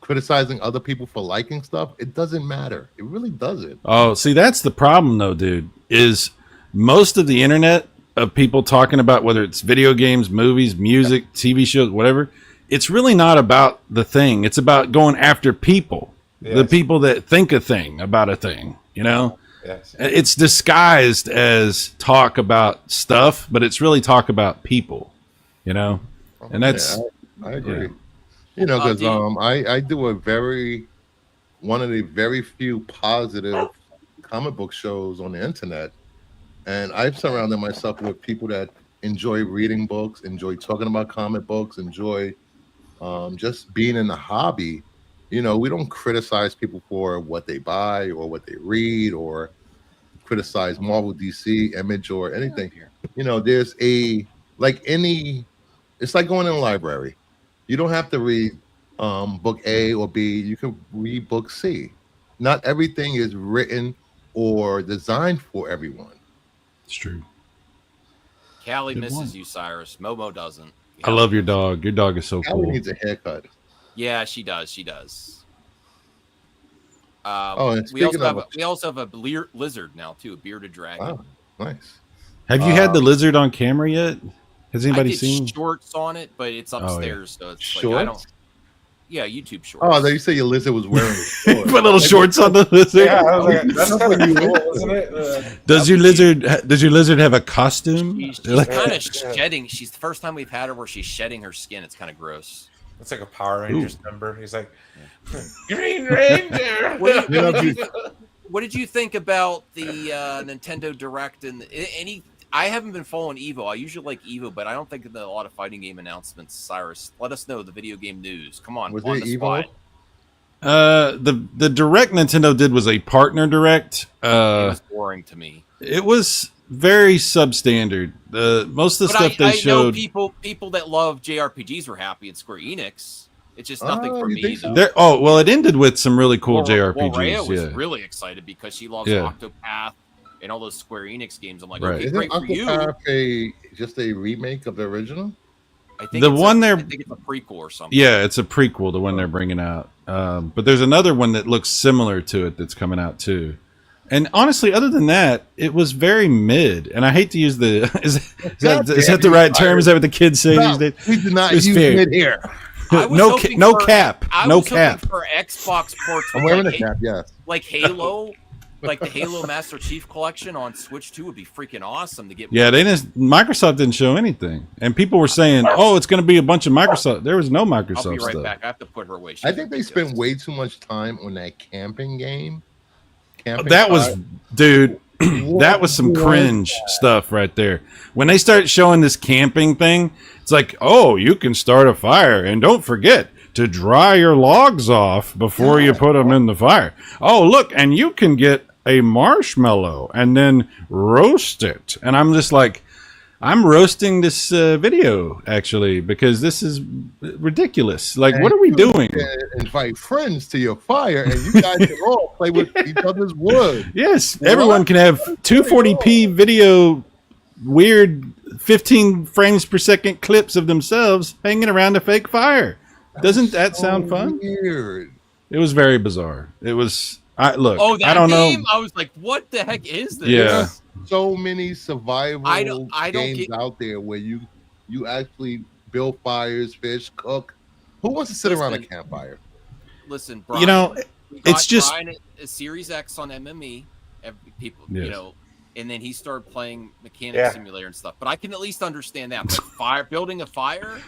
S2: criticizing other people for liking stuff. It doesn't matter. It really doesn't.
S5: Oh, see, that's the problem, though, dude. Is most of the internet of people talking about whether it's video games, movies, music, TV shows, whatever. It's really not about the thing. It's about going after people, the people that think a thing about a thing. You know.
S3: Yes.
S5: It's disguised as talk about stuff, but it's really talk about people, you know? And that's...
S2: I agree. You know, because I do one of the very few positive comic book shows on the internet, and I've surrounded myself with people that enjoy reading books, enjoy talking about comic books, enjoy just being in the hobby. You know, we don't criticize people for what they buy or what they read or criticize Marvel, DC, Image, or anything. You know, there's it's like going in a library. You don't have to read book A or B. You can read book C. Not everything is written or designed for everyone.
S5: It's true.
S4: Callie
S5: Good
S4: misses
S5: one.
S4: you, Cyrus. Momo doesn't.
S5: I love your dog. Your dog is so
S2: Callie
S5: cool.
S2: needs a haircut.
S4: Yeah, she does. She does.
S2: And
S4: we also
S2: speaking
S4: have a lizard now too, a bearded dragon.
S2: Wow, nice.
S5: Have you had the lizard on camera yet? Has anybody
S4: I did
S5: seen?
S4: shorts on it, but it's upstairs, so it's
S2: Shorts?
S4: like I don't. Yeah, YouTube shorts.
S2: Oh, you say your lizard was wearing shorts.
S5: Put little shorts on the lizard.
S3: Yeah, I was like, that's kind of cool, isn't it?
S5: Does your lizard have a costume?
S4: She's kind of shedding. She's the first time we've had her where she's shedding her skin. It's kind of gross.
S3: It's like a Power Rangers member. He's like, Green Ranger.
S4: What did you think about the Nintendo Direct and any? I haven't been following Evo. I usually like Evo, but I don't think of a lot of fighting game announcements. Cyrus, let us know the video game news. Come on,
S2: Was
S4: on
S2: it
S4: the
S2: Evo?
S4: spot.
S5: The direct Nintendo did was a partner direct.
S4: It was boring to me.
S5: It was very substandard. Most of the stuff they showed.
S4: Know people that love JRPGs were happy at Square Enix. It's just nothing for
S2: you
S4: me.
S2: think so?
S5: Well, it ended with some really cool JRPGs.
S4: Rhea was
S5: yeah.
S4: really excited because she loves
S5: Yeah.
S4: Octopath and all those Square Enix games. I'm like,
S5: Right.
S4: okay,
S2: Isn't
S4: great for you.
S2: Octopath just a remake of the original?
S4: I think
S5: The one
S4: I
S5: they're-
S4: think it's a prequel or something.
S5: Yeah, it's a prequel to one they're bringing out. But there's another one that looks similar to it that's coming out too. And honestly, other than that, it was very mid. And I hate to use the is that the right term? Is that what the kids say these days?
S2: We did not
S5: It's
S2: use
S5: fair.
S2: mid here.
S4: I was
S5: No
S4: hoping
S5: no
S4: for-
S5: cap.
S4: I
S5: No
S4: was
S5: cap.
S4: hoping for Xbox ports
S2: I'm
S4: with
S2: wearing
S4: like,
S2: a cap, yes.
S4: like Halo, like the Halo Master Chief Collection on Switch 2 would be freaking awesome to get.
S5: Yeah, Microsoft didn't show anything. And people were saying, "Oh, it's going to be a bunch of Microsoft." There was no
S4: I'll
S5: Microsoft
S4: be right
S5: stuff.
S4: back. I have to put her away.
S2: I think they spent way too much time on that camping game.
S5: That was, dude, that was some cringe stuff right there. When they start showing this camping thing, it's like, oh, you can start a fire, and don't forget to dry your logs off before you put them in the fire. Oh, look, and you can get a marshmallow and then roast it. And I'm just like, I'm roasting this video actually because this is ridiculous. Like, what are we doing?
S2: Invite friends to your fire, and you guys can all play with each other's wood.
S5: Yes, everyone can have 240p video, weird 15 frames per second clips of themselves hanging around a fake fire. Doesn't that sound fun?
S2: Weird.
S5: It was very bizarre. It was. Look.
S4: Oh, that
S5: I don't
S4: game?
S5: know.
S4: I was like, what the heck is this?
S5: Yeah.
S2: So many survival
S4: I don't
S2: games
S4: get-
S2: out there where you actually build fires, fish, cook. Who wants to sit around a
S4: Listen.
S2: campfire?
S4: Listen, Brian,
S5: You know,
S4: we got
S5: it's just-
S4: Brian a Series X on MME. People,
S5: Yes.
S4: you know, and then he started playing Mechanic Simulator and stuff. But I can at least understand that. But building a fire,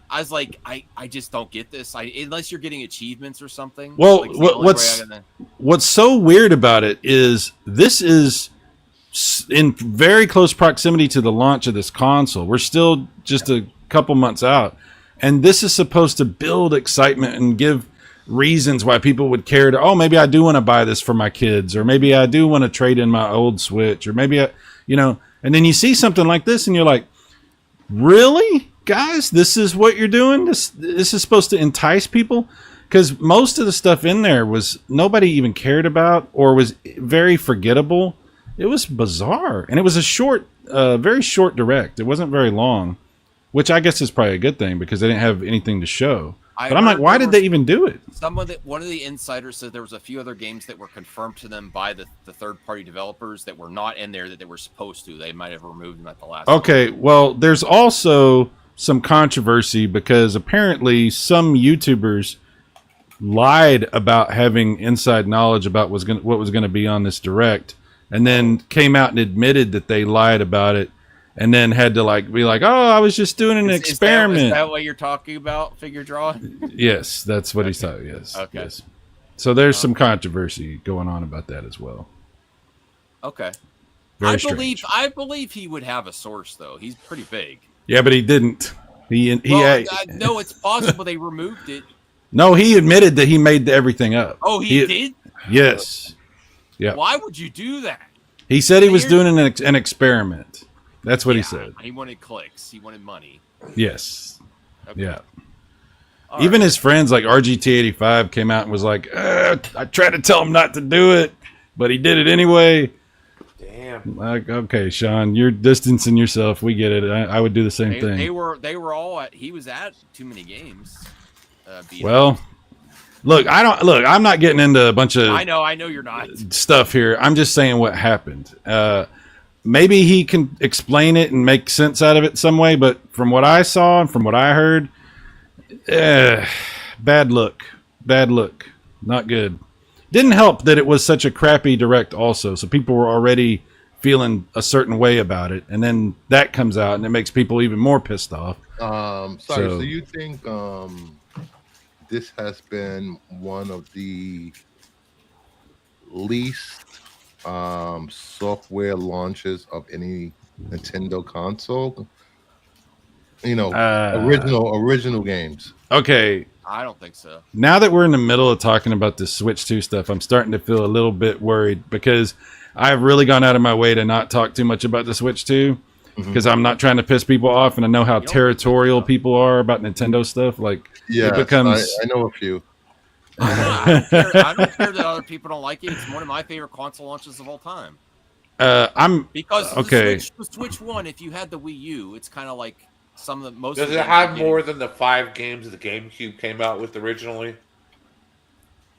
S4: I was like, I just don't get this. Unless you're getting achievements or something.
S5: Well,
S4: like, it's the only way
S5: what's
S4: I'm gonna-
S5: what's so weird about it is this is in very close proximity to the launch of this console. We're still just a couple months out, and this is supposed to build excitement and give reasons why people would care to, oh, maybe I do want to buy this for my kids, or maybe I do want to trade in my old Switch, or maybe I, and then you see something like this and you're like, really, guys, this is what you're doing? This is supposed to entice people? Because most of the stuff in there was nobody even cared about or was very forgettable. It was bizarre, and it was a very short direct. It wasn't very long, which I guess is probably a good thing because they didn't have anything to show. But I'm like, why did they even do it?
S4: One of the insiders said there was a few other games that were confirmed to them by the third-party developers that were not in there that they were supposed to. They might have removed them at the last.
S5: Okay, well, there's also some controversy because apparently some YouTubers lied about having inside knowledge about what was going to be on this direct, and then came out and admitted that they lied about it. And then had to be like, oh, I was just doing an experiment.
S4: Is that what you're talking about? Figure drawing?
S5: Yes, that's what he's talking. Yes.
S4: Okay.
S5: Yes. So there's some controversy going on about that as well.
S4: Okay.
S5: Very
S4: I believe he would have a source though. He's pretty big.
S5: Yeah, but he didn't.
S4: No, it's possible they removed it.
S5: No, he admitted that he made everything up.
S4: Oh, he did?
S5: Yes. Yeah.
S4: Why would you do that?
S5: He said he was doing an experiment. That's what he said.
S4: He wanted clicks. He wanted money.
S5: Yes.
S4: Okay.
S5: Yeah.
S4: All
S5: Even
S4: right.
S5: his friends like RGT85 came out and was like, I tried to tell him not to do it, but he did it anyway.
S3: Damn.
S5: Like, okay, Sean, you're distancing yourself. We get it. I would do the same thing.
S4: They were all at. He was at too many games.
S5: Well, I'm not getting into a bunch of
S4: I know you're not.
S5: stuff here. I'm just saying what happened. Maybe he can explain it and make sense out of it some way, but from what I saw and from what I heard, bad look, not good. Didn't help that it was such a crappy direct also, so people were already feeling a certain way about it, and then that comes out and it makes people even more pissed off.
S2: So you think this has been one of the least software launches of any Nintendo console? Original games.
S5: Okay,
S4: I don't think so.
S5: now that we're in the middle of talking about this Switch 2 stuff, I'm starting to feel a little bit worried because I've really gone out of my way to not talk too much about the Switch 2 because I'm not trying to piss people off, and I know how territorial people are about Nintendo stuff. Like,
S2: Yeah,
S5: it becomes.
S2: I know a few.
S4: I don't care that other people don't like it. It's one of my favorite console launches of all time. Because
S5: okay.
S4: the Switch One, if you had the Wii U, it's kind of like some of the most.
S1: Does it have more than the 5 games the GameCube came out with originally?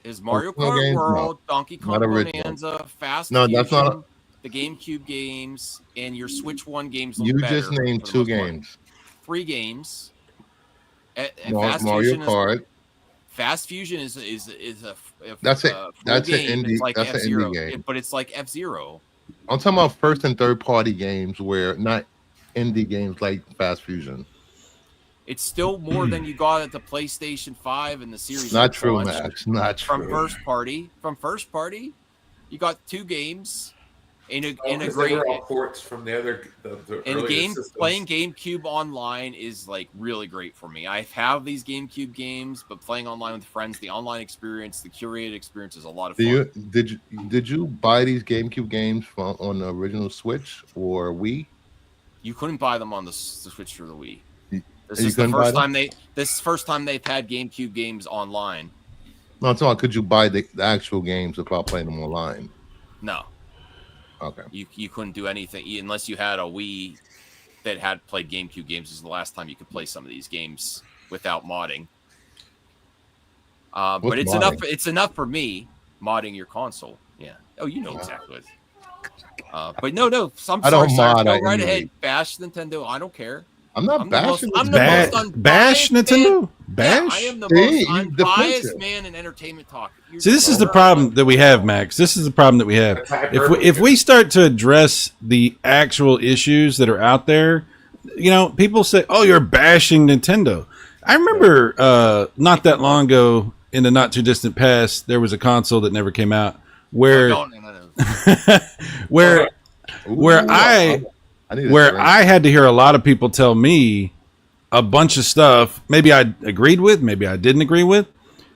S4: Is Mario
S2: Original
S4: Kart
S2: games?
S4: World,
S2: No,
S4: Donkey
S2: not
S4: Kong
S2: original.
S4: Bonanza, Fast
S2: No,
S4: Fusion,
S2: that's not-
S4: the GameCube games, and your Switch One games.
S2: You
S4: look
S2: just
S4: better
S2: named
S4: for the
S2: 2
S4: most part.
S2: games.
S4: 3 games.
S2: Mario Kart.
S4: Fast Fusion is a
S2: That's it.
S4: full
S2: That's an
S4: game.
S2: indie-
S4: It's like
S2: that's an
S4: F-Zero,
S2: indie game.
S4: but it's like F-Zero.
S2: I'm talking about first and third party games where not indie games like Fast Fusion.
S4: It's still more than you got at the PlayStation 5 and the Series.
S2: Not
S4: X
S2: true,
S4: launch.
S2: Max. Not
S4: From
S2: true.
S4: first party, you got 2 games in a
S1: They
S4: great
S1: were all ports from the other the
S4: in a
S1: earlier
S4: game.
S1: systems.
S4: Playing GameCube online is like really great for me. I have these GameCube games, but playing online with friends, the online experience, the curated experience is a lot of fun.
S2: Did you buy these GameCube games on the original Switch or Wii?
S4: You couldn't buy them on the Switch or the Wii. This
S2: you
S4: is the
S2: couldn't buy
S4: first
S2: them?
S4: time this is the first time they've had GameCube games online.
S2: No, I'm talking about could you buy the actual games without playing them online?
S4: No,
S2: Okay.
S4: you couldn't do anything unless you had a Wii that had played GameCube games. This is the last time you could play some of these games without modding. But
S2: What's
S4: it's
S2: modding?
S4: enough. It's enough for me modding your console. Yeah. Oh, you know exactly. But no. Some
S2: I don't mod,
S4: Go
S2: I
S4: right
S2: emulate.
S4: ahead. Bash Nintendo. I don't care.
S2: I'm not
S4: I'm the most-
S2: bashing.
S4: I'm
S2: this
S4: the
S2: game.
S4: most
S5: Bash
S4: unbiased
S5: Nintendo?
S4: Yeah,
S5: Bash?
S4: I am the
S2: See,
S4: most
S2: you
S4: unbiased
S2: defensive.
S4: man in entertainment talk.
S5: See, this is the problem that we have, Max. This is the problem that we have.
S1: That's hyperbole.
S5: If we start to address the actual issues that are out there, people say, "Oh, you're bashing Nintendo." I remember not that long ago, in the not too distant past, there was a console that never came out where
S4: No.
S5: where Where
S2: I need a
S5: where
S2: drink.
S5: I had to hear a lot of people tell me a bunch of stuff. Maybe I agreed with, maybe I didn't agree with.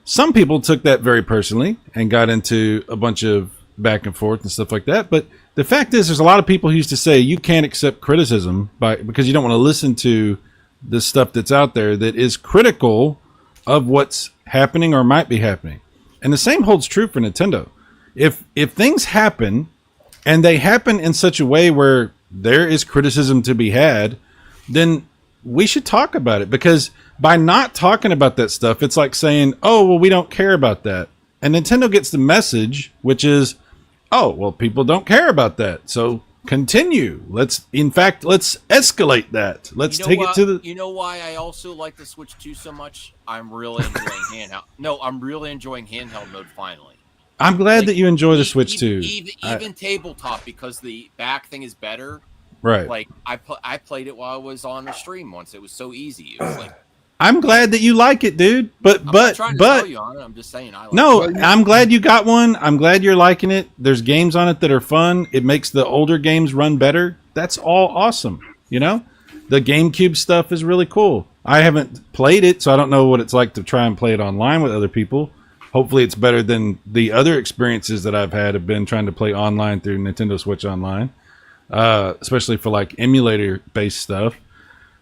S5: Some people took that very personally and got into a bunch of back and forth and stuff like that. But the fact is, there's a lot of people who used to say you can't accept criticism because you don't want to listen to the stuff that's out there that is critical of what's happening or might be happening. And the same holds true for Nintendo. If things happen and they happen in such a way where there is criticism to be had, then we should talk about it, because by not talking about that stuff, it's like saying, oh, well, we don't care about that. And Nintendo gets the message, which is, oh, well, people don't care about that. So continue. Let's escalate that. Let's take it to the.
S4: You know why I also like the Switch 2 so much? I'm really enjoying handheld. No, I'm really enjoying handheld mode finally.
S5: I'm glad that you enjoy the Switch 2.
S4: Even tabletop, because the back thing is better.
S5: Right.
S4: Like I played it while I was on a stream once. It was so easy. It was like,
S5: I'm glad that you like it, dude.
S4: I'm not trying to tell you on it. I'm just saying I like
S5: no,
S4: it.
S5: I'm glad you got one. I'm glad you're liking it. There's games on it that are fun. It makes the older games run better. That's all awesome. You know, the GameCube stuff is really cool. I haven't played it, so I don't know what it's like to try and play it online with other people. Hopefully it's better than the other experiences that I've had have been trying to play online through Nintendo Switch Online, especially for like emulator based stuff.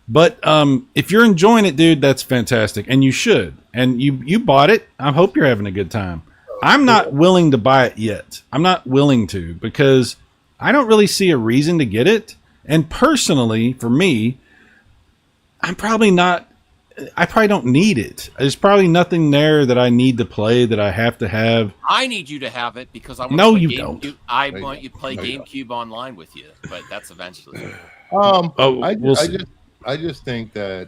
S5: But if you're enjoying it, dude, that's fantastic, and you should. And you bought it. I hope you're having a good time. I'm not willing to buy it yet. I'm not willing to, because I don't really see a reason to get it. And personally, for me, I probably don't need it. There's probably nothing there that I need to play that I have to have.
S4: I need you to have it because I want
S5: No,
S4: to play
S5: you
S4: GameCube.
S5: don't.
S4: I want you to play GameCube online with you, but that's eventually.
S2: I just think that,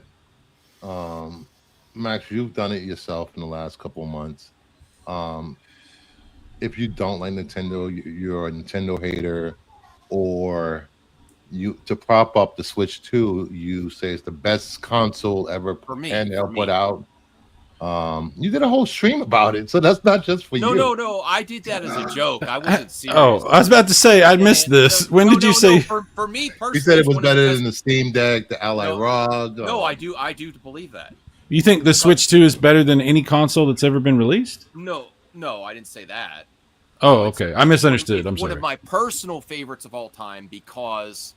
S2: Max, you've done it yourself in the last couple of months. If you don't like Nintendo, you're a Nintendo hater, or you to prop up the Switch 2, you say it's the best console ever
S4: For me,
S2: put out. You did a whole stream about it, so that's not just for you.
S4: No. I did that as a joke. I wasn't serious.
S5: Oh, I was about to say I missed this. When did you say?
S4: For me personally,
S2: You said it was
S4: one of the
S2: better
S4: best-
S2: than the Steam Deck, the Ally
S4: No,
S2: ROG.
S4: No, I do believe that.
S5: You think the Switch 2 is better than any console that's ever been released?
S4: No, I didn't say that.
S5: Oh, okay. I misunderstood.
S4: It's
S5: I'm
S4: one
S5: sorry.
S4: of my personal favorites of all time because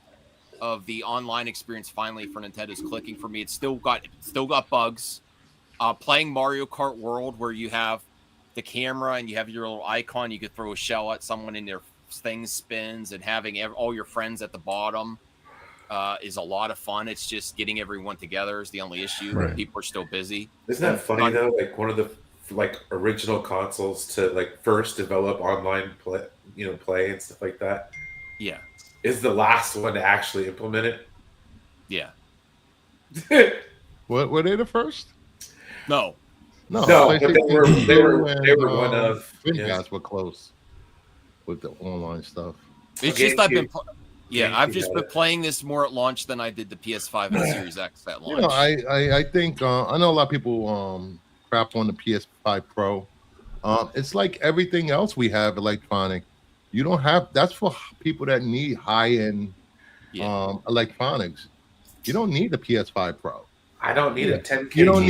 S4: of the online experience finally for Nintendo's clicking for me. It's still got bugs. Playing Mario Kart World, where you have the camera and you have your little icon, you could throw a shell at someone and their thing spins, and having all your friends at the bottom is a lot of fun. It's just getting everyone together is the only issue.
S5: Right.
S4: People are still busy.
S1: Isn't that funny though? Like one of the original consoles to first develop online play and stuff like that
S4: Yeah,
S1: is the last one to actually implement it.
S4: yeah.
S2: What were they the first?
S4: No,
S2: No,
S1: but they were
S2: PlayStation
S1: one of
S2: Dreamcast were close with the online stuff.
S4: it's
S1: Okay,
S4: just I've been.
S1: GameCube
S4: I've just
S1: got
S4: been
S1: it.
S4: playing this more at launch than I did the PS5 and Series X at launch.
S2: You know, I think I know a lot of people crap on the PS5 Pro. It's like everything else we have electronic. You don't have that's for people that need high end electronics. You don't need the PS5 Pro.
S1: I don't need a 10K.
S2: You don't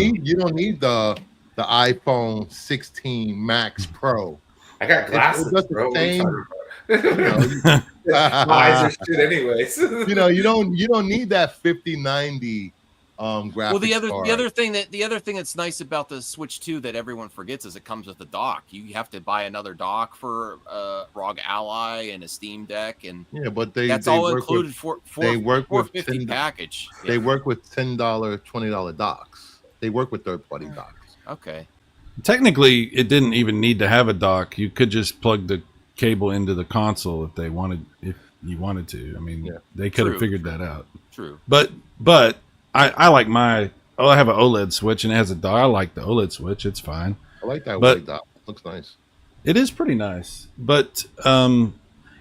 S2: need the iPhone 16 Max Pro.
S1: I got glasses,
S2: It's just the
S1: bro. What are you
S2: same-
S1: talking about?
S2: You know,
S1: My eyes are shit anyways.
S2: you know, you don't need that 5090 graphics
S4: Well, the
S2: card.
S4: other thing that's nice about the Switch 2 that everyone forgets is it comes with a dock. You have to buy another dock for ROG Ally and a Steam Deck, and
S2: Yeah, but
S4: that's
S2: they
S4: all
S2: work
S4: included
S2: with,
S4: for
S2: they work with
S4: $450
S2: $10
S4: package.
S2: they
S4: Yeah.
S2: work with $10, $20 docks. They work with third party docks.
S4: Okay.
S5: Technically, it didn't even need to have a dock. You could just plug the cable into the console if you wanted to. I mean,
S2: Yeah.
S5: they could have
S4: True.
S5: figured that out.
S4: True.
S5: But I like I have an OLED Switch and it has a dock. I like the OLED Switch. It's fine.
S2: I like that
S5: But-
S2: white dock. Looks nice.
S5: It is pretty nice. But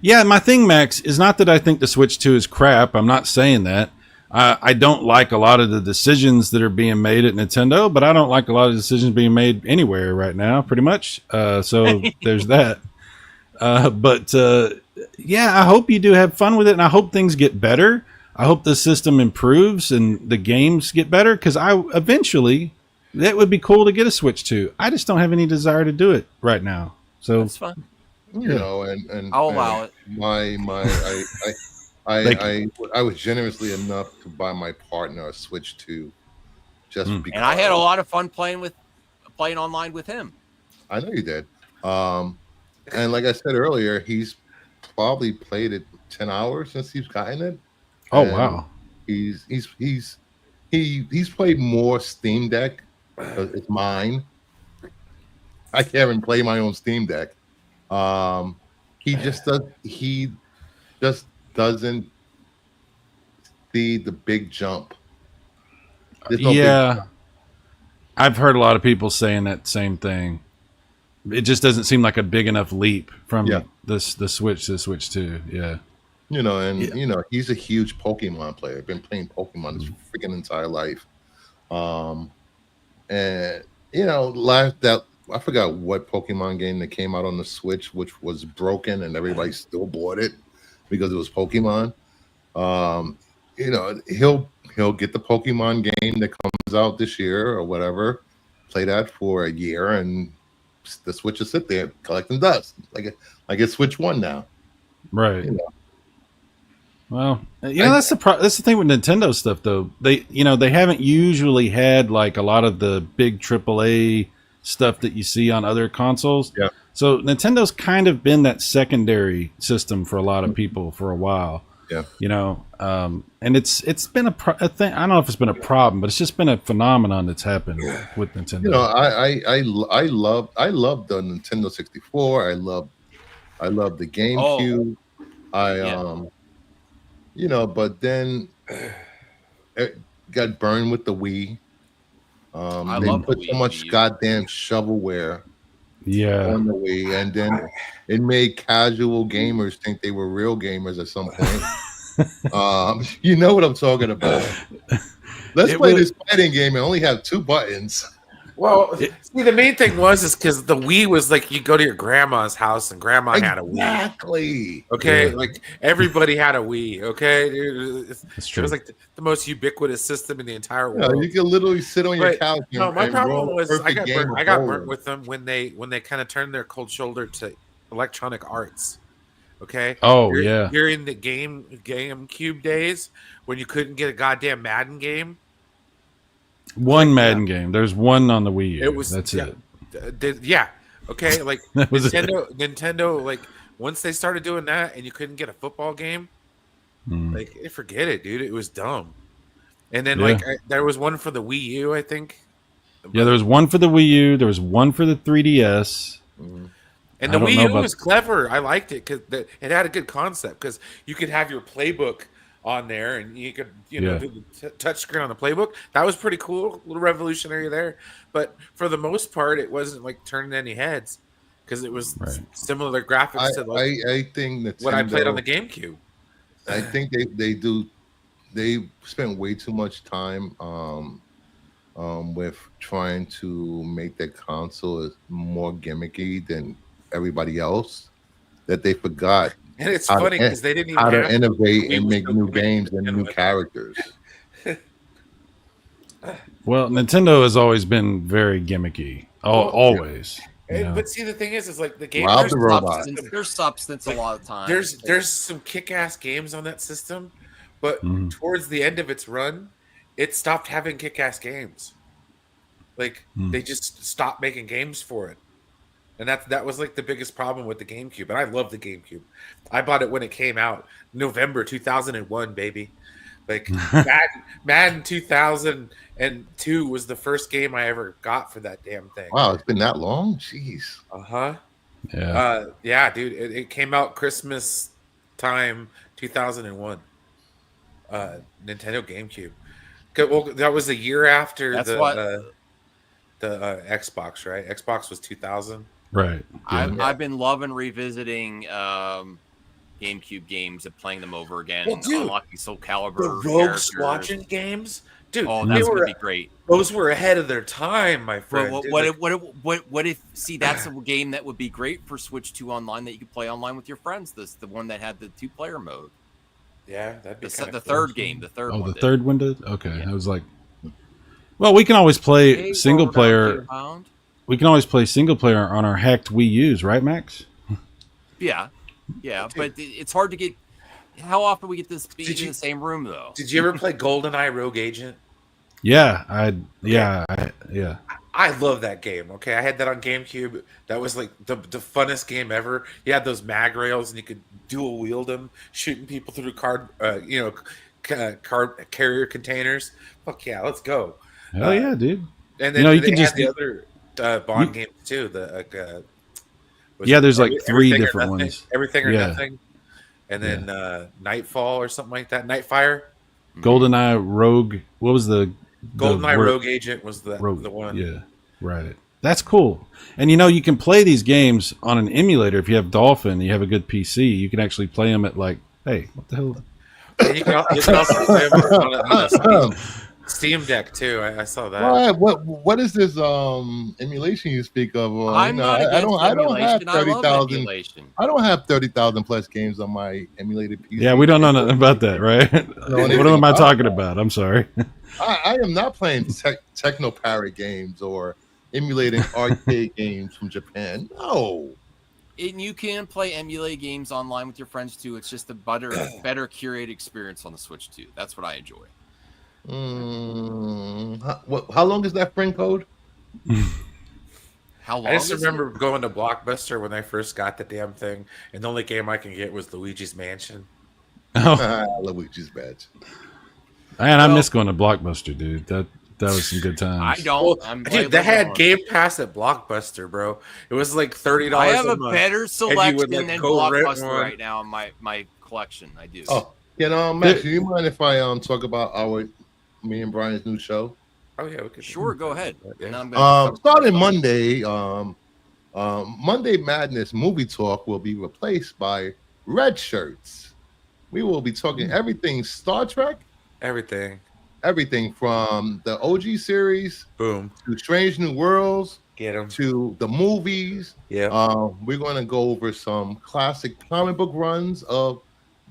S5: yeah, my thing, Max, is not that I think the Switch 2 is crap. I'm not saying that. I don't like a lot of the decisions that are being made at Nintendo, but I don't like a lot of decisions being made anywhere right now, pretty much. So there's that. But yeah, I hope you do have fun with it, and I hope things get better. I hope the system improves and the games get better, because eventually that would be cool to get a Switch 2. I just don't have any desire to do it right now. So
S4: That's fun.
S2: You know, and
S4: I'll allow it.
S2: I was generously enough to buy my partner a Switch 2, just because.
S4: And I had a lot of fun playing online with him.
S2: I know you did. And like I said earlier, he's probably played it 10 hours since he's gotten it.
S5: oh
S2: And
S5: wow.
S2: He's played more Steam Deck. It's mine. I can't even play my own Steam Deck. He just doesn't see the big jump. There's no big
S5: Yeah. I've heard a lot of people saying that same thing. It just doesn't seem like a big enough leap from
S2: Yeah.
S5: the Switch to the Switch 2. Yeah.
S2: You know, and
S5: Yeah.
S2: you know, he's a huge Pokemon player. Been playing Pokemon his freaking entire life. And you know, I forgot what Pokemon game that came out on the Switch, which was broken, and everybody still bought it because it was Pokemon. You know, he'll get the Pokemon game that comes out this year or whatever, play that for a year, and the Switch will sit there collecting dust, like it's Switch 1 now.
S5: Right.
S2: You know.
S5: Well, that's the thing with Nintendo stuff, though. They haven't usually had like a lot of the big AAA stuff that you see on other consoles.
S2: Yeah.
S5: So Nintendo's kind of been that secondary system for a lot of people for a while.
S2: Yeah.
S5: You know, and it's been a thing. I don't know if it's been a problem, but it's just been a phenomenon that's happened with Nintendo.
S2: You know, I love the Nintendo 64. I love the GameCube. You know, but then it got burned with the Wii.
S4: I
S2: They
S4: love
S2: put
S4: the
S2: so
S4: Wii
S2: much
S4: U.
S2: goddamn shovelware
S5: Yeah.
S2: on the Wii, and then it made casual gamers think they were real gamers at some point. You know what I'm talking about. Let's play this fighting game and only have 2 buttons.
S3: Well, see, the main thing is because the Wii was like you go to your grandma's house and grandma had a Wii.
S2: Exactly.
S3: Okay,
S5: Yeah.
S3: like everybody had a Wii. Okay, dude,
S5: That's
S3: it
S5: true.
S3: was like the most ubiquitous system in the entire
S2: You know,
S3: world.
S2: you can literally sit on your
S3: But,
S2: couch.
S3: no, my
S2: and
S3: problem
S2: roll a
S3: was I
S2: perfect
S3: got
S2: game
S3: burnt,
S2: of
S3: I got
S2: bowling.
S3: burnt with them when they kind of turned their cold shoulder to Electronic Arts. Okay.
S5: Oh, yeah.
S3: During the GameCube days when you couldn't get a goddamn Madden game.
S5: One Madden game. There's one on the Wii U.
S3: It was
S5: That's
S3: yeah,
S5: it.
S3: yeah. Okay. Like
S5: That was it.
S3: Nintendo. Like once they started doing that, and you couldn't get a football game, like forget it, dude. It was dumb. And then
S5: Yeah.
S3: there was one for the Wii U, I think.
S5: Yeah, there was one for the Wii U. There was one for the 3DS.
S3: And
S5: I
S3: the
S5: don't
S3: Wii
S5: know
S3: U
S5: about-
S3: was clever. I liked it because it had a good concept. Because you could have your playbook on there, and you could
S5: Yeah.
S3: do the touch screen on the playbook. That was pretty cool, a little revolutionary there. But for the most part, it wasn't like turning any heads because it was
S5: Right.
S3: similar graphics to like
S2: I think Nintendo,
S3: what I played on the GameCube.
S2: I think they spent way too much time with trying to make their console more gimmicky than everybody else, that they forgot
S3: And it's
S2: How to
S3: funny
S2: in-
S3: because they didn't even
S2: how to
S3: have
S2: innovate
S3: Wii
S2: and
S3: was
S2: make
S3: so
S2: new
S3: gimmicky
S2: games
S3: to
S2: and
S3: begin
S2: new
S3: with.
S2: characters.
S5: Well, Nintendo has always been very gimmicky. Always. you know.
S3: But see, the thing is like the game.
S2: Rob
S3: there's
S2: the robot.
S4: There's substance a lot of times.
S3: There's some kick-ass games on that system, but
S5: Mhm.
S3: towards the end of its run, it stopped having kick-ass games. Like they just stopped making games for it, and that was like the biggest problem with the GameCube. And I love the GameCube. I bought it when it came out, November 2001, baby. Like Madden 2002 was the first game I ever got for that damn thing.
S2: Wow, it's been that long? Jeez.
S5: Yeah.
S3: Yeah, dude. It came out Christmas time 2001. Nintendo GameCube. Well, that was a year after
S4: That's
S3: the Xbox, right? Xbox was 2000.
S5: Right. Yeah.
S4: I've been loving revisiting GameCube games and playing them over again.
S3: Well, dude,
S4: unlocking Soul Calibur
S3: The Rogue
S4: characters.
S3: Squadron games,
S1: dude,
S4: Oh,
S1: they
S4: that's gonna
S1: were
S4: be great.
S1: those were ahead of their time, my friend.
S4: What,
S1: dude.
S4: what if see that's a game that would be great for Switch 2 online that you could play online with your friends. This the one that had the 2-player mode.
S1: Yeah, that'd be
S4: The
S1: kinda cool.
S4: third game, the third
S5: Oh,
S4: one.
S5: the
S4: did.
S5: third one did. Okay,
S4: Yeah.
S5: I was like, well, we can always play
S4: Hey,
S5: single
S4: World Out
S5: player.
S4: Bound.
S5: We can always play single player on our hacked Wii U's, right, Max?
S4: Yeah, but it's hard to get. How often we get this being
S1: Did
S4: in
S1: you-
S4: the same room though?
S1: Did you ever play GoldenEye Rogue Agent?
S5: Yeah, yeah.
S1: I love that game. Okay, I had that on GameCube. That was like the funnest game ever. You had those mag rails, and you could dual wield them, shooting people through card carrier containers. Fuck yeah, let's go.
S5: Hell yeah, dude.
S1: And then
S5: You know, you
S1: they
S5: can
S1: had
S5: just-
S1: the other Bond games too. The was
S5: Yeah,
S1: it
S5: there's like three
S1: Everything or
S5: different
S1: Nothing?
S5: ones.
S1: Everything or
S5: Yeah.
S1: Nothing, and then Nightfall or something like that. Nightfire.
S5: GoldenEye Rogue. What was the
S1: GoldenEye
S5: word-
S1: Rogue Agent was the
S5: Rogue?
S1: one.
S5: Yeah, right. That's cool. And you know, you can play these games on an emulator if you have Dolphin. You have a good PC. You can actually play them at like, hey, what the hell?
S1: And you can also play them on a Steam Deck too. I saw that.
S2: What is this emulation you speak of?
S4: I'm not against
S2: I don't have
S4: emulation. I love
S2: 30,000.
S4: emulation.
S2: I don't have 30,000 plus games on my emulated PC.
S5: Yeah, we don't know nothing about that, right? What am I talking about? I'm sorry.
S2: I am not playing techno parrot games or emulating arcade games from Japan. No.
S4: And you can play emulate games online with your friends too. It's just a better curated experience on the Switch too. That's what I enjoy.
S2: How long is that friend code?
S4: How long?
S1: I just
S4: is
S1: remember going to Blockbuster when I first got the damn thing, and the only game I can get was Luigi's Mansion.
S5: Oh,
S2: Luigi's badge.
S5: man, I
S4: Well-
S5: miss going to Blockbuster, dude. That was some good
S4: I
S5: times.
S4: don't.
S1: Dude, they had Game Pass at Blockbuster, bro. It was like $30.
S4: I have a
S1: month.
S4: better selection
S1: like,
S4: than
S1: go rent
S4: Blockbuster
S1: one.
S4: right now in my collection. I do.
S2: Oh, Max, do you mind if I talk about me and Brian's new show?
S1: Oh yeah, we could.
S4: Sure, go ahead.
S1: Yeah.
S4: And I'm gonna
S2: Starting Monday, Monday Madness Movie Talk will be replaced by Red Shirts. We will be talking everything Star Trek,
S1: Everything.
S2: from the OG series
S1: Boom.
S2: to Strange New Worlds
S1: Get them.
S2: to the movies.
S1: Yeah.
S2: We're going to go over some classic comic book runs of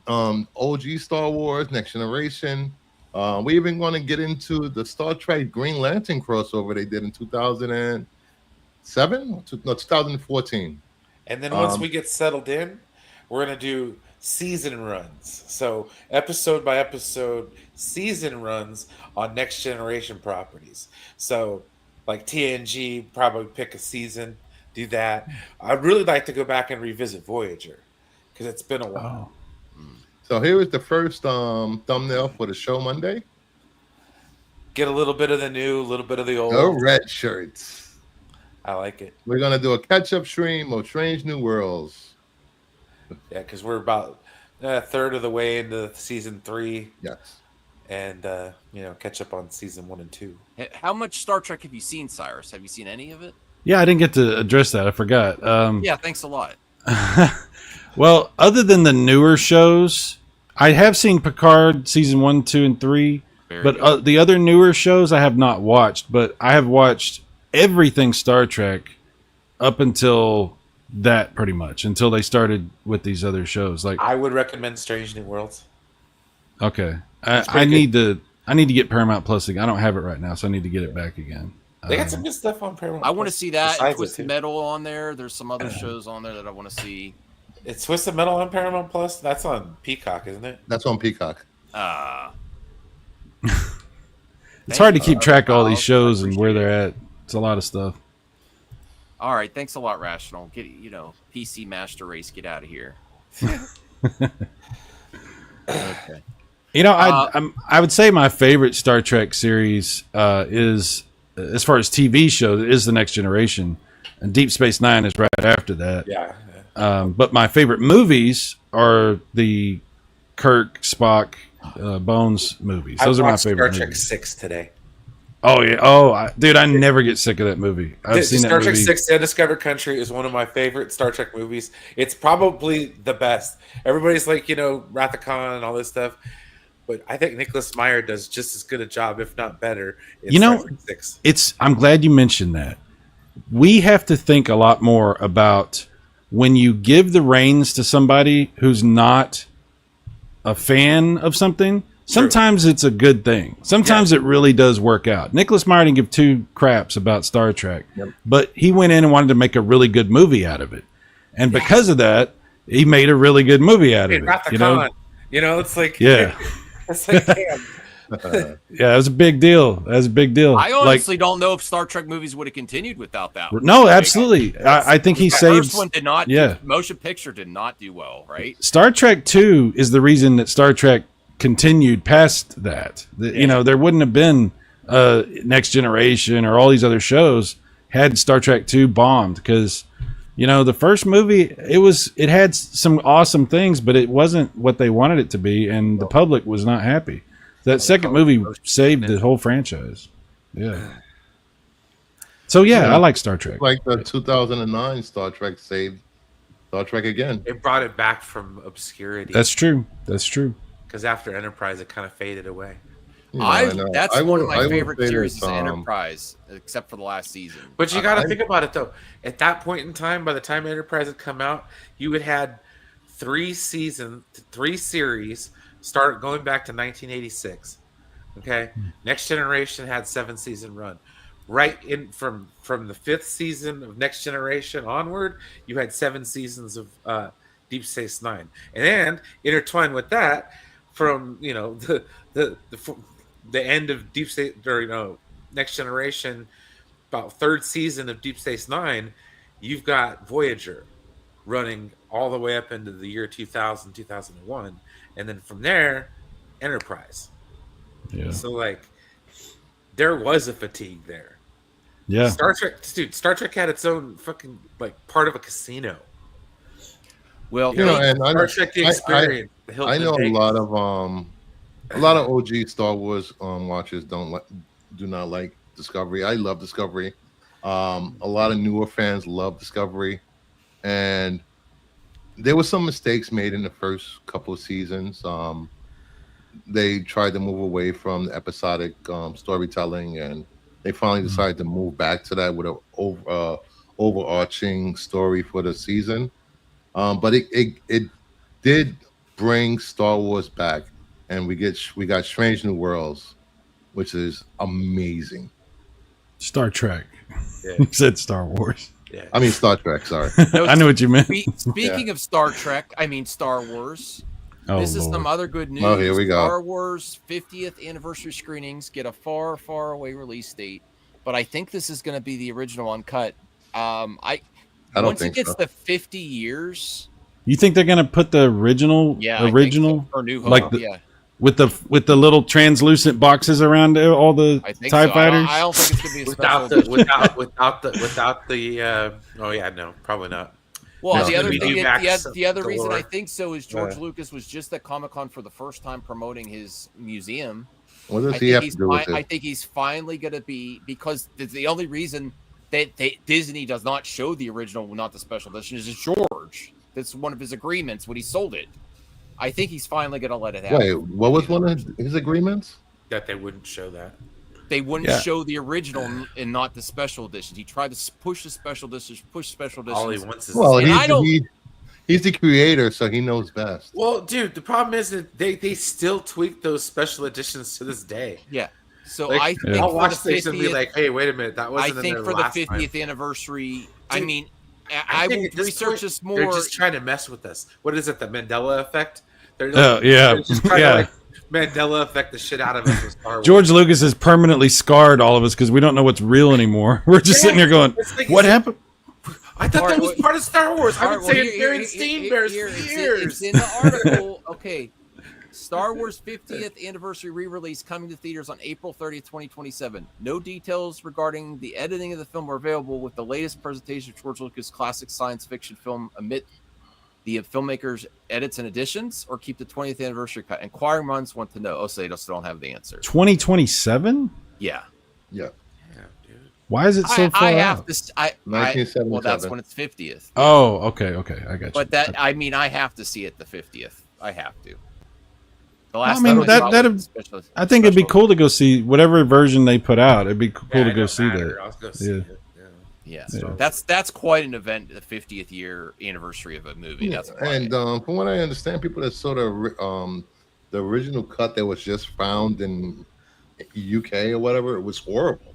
S2: OG Star Wars, Next Generation. We're even going to get into the Star Trek Green Lantern crossover they did in 2007? No, 2014.
S1: And then once
S2: Um,
S1: we get settled in, we're gonna do season runs. So episode by episode season runs on Next Generation properties. So like TNG, probably pick a season, do that. I'd really like to go back and revisit Voyager because it's been a while.
S5: Oh.
S2: So here is the first thumbnail for the show Monday.
S1: Get a little bit of the new, a little bit of the old.
S2: The Red Shirts.
S1: I like it.
S2: We're going to do a catch-up stream of Strange New Worlds.
S1: Yeah, because we're about a third of the way into season 3,
S2: Yes.
S1: and catch up on season 1 and 2.
S4: How much Star Trek have you seen, Cyrus? Have you seen any of it?
S5: Yeah, I didn't get to address that. I forgot.
S4: Yeah, thanks a lot.
S5: Well, other than the newer shows, I have seen Picard season 1, 2, and 3.
S4: Very
S5: But
S4: good.
S5: the other newer shows I have not watched. But I have watched everything Star Trek up until that, pretty much, until they started with these other shows. Like,
S1: I would recommend Strange New Worlds.
S5: okay,
S1: It's
S5: I
S1: pretty
S5: need to get Paramount Plus again. I don't have it right now, so I need to get it back again.
S1: They got some good stuff on Paramount.
S4: I want to
S1: Plus
S4: see that.
S1: besides it,
S4: Twisted
S1: too.
S4: Metal on there. There's some other shows on there that I want to see.
S1: It's Twisted Metal on Paramount Plus. That's on Peacock, isn't it?
S2: That's on Peacock.
S5: It's hard to keep track of all these
S4: I
S5: shows and where
S4: appreciate
S5: they're at. It's a lot of stuff.
S4: All right, thanks a lot, Rational. Get PC Master Race. Get out of here. Okay.
S5: You know, I would say my favorite Star Trek series is, as far as TV shows, is The Next Generation, and Deep Space Nine is right after that.
S1: Yeah.
S5: But my favorite movies are the Kirk, Spock, Bones movies. Those
S1: I
S5: are my
S1: watched
S5: favorite
S1: Star Trek
S5: movies.
S1: 6 today.
S5: Oh yeah, dude, I never get sick of that movie. I've seen
S1: Star
S5: that
S1: Trek
S5: movie.
S1: 6: Undiscovered Country is one of my favorite Star Trek movies. It's probably the best. Everybody's like, Wrath of Khan and all this stuff.
S3: but I think Nicholas Meyer does just as good a job, if not better, in
S5: You know,
S3: Star Trek 6.
S5: I'm glad you mentioned that. We have to think a lot more about when you give the reins to somebody who's not a fan of something. Sometimes it's a good thing. Sometimes it really does work out. Nicholas Meyer didn't give two craps about Star Trek, but he went in and wanted to make a really good movie out of it. And because of that, he made a really good movie out of it.
S3: Wrath of
S5: You know?
S3: Khan. You know, it's like,
S5: Yeah.
S3: it's like, damn.
S5: Yeah, it was a big deal. That was a big deal.
S4: I
S5: Like,
S4: honestly don't know if Star Trek movies would have continued without that.
S5: no, absolutely. I think he
S4: The
S5: saved.
S4: first one did not.
S5: Yeah.
S4: Motion picture did not do well, right?
S5: Star Trek 2 is the reason that Star Trek continued past that. You know, there wouldn't have been Next Generation or all these other shows had Star Trek 2 bombed, because you know the first movie it had some awesome things, but it wasn't what they wanted it to be, and the public was not happy. That second movie saved the whole franchise. Yeah. So yeah, I like Star Trek.
S2: Like the 2009 Star Trek saved Star Trek again.
S3: It brought it back from obscurity.
S5: That's true. That's true.
S3: Because after Enterprise, it kind of faded away.
S4: That's one of my favorite
S2: say
S4: series
S2: this,
S4: is Enterprise, except for the last season.
S3: But you got to think about it, though. At that point in time, by the time Enterprise had come out, you had 3 series start going back to 1986. Okay? Next Generation had 7-season run. Right in from the 5th season of Next Generation onward, you had 7 seasons of Deep Space Nine, and then intertwined with that, from the end of Deep Space, or Next Generation, about 3rd season of Deep Space Nine, you've got Voyager running all the way up into the year 2000, 2001, and then from there, Enterprise.
S5: Yeah.
S3: So like, there was a fatigue there.
S5: Yeah.
S3: Star Trek had its own fucking part of a casino.
S4: Well,
S2: And
S3: Star Trek the Experience.
S2: I know a lot of OG Star Wars watchers do not like Discovery. I love Discovery. A lot of newer fans love Discovery, and there were some mistakes made in the first couple of seasons. They tried to move away from the episodic storytelling, and they finally decided to move back to that with a overarching story for the season. But it did bring Star Wars back, and we got Strange New Worlds, which is amazing.
S5: Star Trek.
S3: Yeah.
S5: You said Star Wars.
S3: Yeah.
S2: I mean Star Trek. Sorry.
S5: I knew what you meant.
S4: Speaking of Star Trek, I mean Star Wars.
S5: Oh,
S4: This is
S5: Lord.
S4: some other good news.
S2: Oh, here we go.
S4: Star Wars 50th anniversary screenings get a far, far away release date, but I think this is going to be the original uncut.
S2: I don't
S4: Once
S2: think
S4: it gets
S2: so.
S4: the 50 years,
S5: You think they're gonna put the original
S4: I think so. Or New Hope,
S5: like
S4: yeah,
S5: with the little translucent boxes around all the
S4: I think
S5: TIE
S4: so.
S5: fighters?
S4: I don't think it's going to be a
S3: without
S4: special.
S3: without the oh yeah, no, probably not.
S4: Well,
S3: There's
S4: the
S3: gonna
S4: other
S3: be
S4: thing,
S3: new backs
S4: the other reason I
S3: galore.
S4: think so is George Lucas was just at Comic-Con for the first time promoting his museum.
S2: What does
S4: I
S2: he have
S4: think
S2: to do with
S4: I
S2: it?
S4: think he's finally going to be, because the only reason that Disney does not show the original, not the special edition, is George. That's one of his agreements when he sold it. I think he's finally going to let it happen.
S2: Wait, what was one of his agreements?
S3: That they wouldn't show that.
S4: They wouldn't
S5: Yeah.
S4: show the original and not the special edition. He tried to push the special editions,
S3: All he wants is
S2: Well,
S4: And I don't-
S2: he's the creator, so he knows best.
S3: well, dude. The problem is that they still tweak those special editions to this day.
S4: Yeah. So
S3: Like,
S4: I think
S3: I'll
S4: for
S3: watch
S4: the
S3: this and be
S4: 50th
S3: like, "Hey, wait a minute, that
S4: I
S3: wasn't in
S4: think
S3: there
S4: for the
S3: last
S4: 50th
S3: time."
S4: anniversary, I
S3: Dude,
S4: mean, I
S3: think
S4: will
S3: at this
S4: research
S3: point,
S4: this more.
S3: They're just trying to mess with us. What is it? The Mandela effect? They're
S5: Oh, yeah.
S3: they're just trying
S5: Yeah.
S3: to Mandela effect the shit out of us with Star Wars.
S5: George Lucas has permanently scarred all of us because we don't know what's real anymore. We're just sitting here going,
S3: It's like-
S5: "What happened?"
S3: I thought that was part of Star Wars. I've been saying
S4: here-
S3: Berenstain Bears
S4: here-
S3: for
S4: it's
S3: years.
S4: in the article. Okay. Star Wars 50th anniversary re-release coming to theaters on April 30th, 2027. No details regarding the editing of the film are available, with the latest presentation of George Lucas' classic science fiction film omit the filmmaker's edits and additions, or keep the 20th anniversary cut. Inquiring minds want to know. Oh, so they still don't have the answer.
S5: 2027?
S4: Yeah.
S2: Yeah.
S3: Yeah, dude.
S5: Why is it so far
S4: I have
S5: out?
S4: to. well,
S2: 1977.
S4: that's when it's 50th.
S5: Oh, okay, I got you.
S4: But that, I mean, I have to see it the 50th. I have to. The last
S5: I mean,
S4: time I saw it
S5: that'd-
S4: was the special.
S5: I think it'd be
S4: special-
S5: cool to go see whatever version they put out. It'd be cool
S3: Yeah,
S5: to
S3: it
S5: go
S3: don't
S5: see
S3: matter.
S5: that.
S3: I'll go see
S5: Yeah.
S3: it. Yeah.
S4: Yeah,
S5: Yeah.
S4: that's quite an event. The 50th year anniversary of a movie. That's
S2: And from what I understand, people that sort of the original cut that was just found in UK or whatever, it was horrible.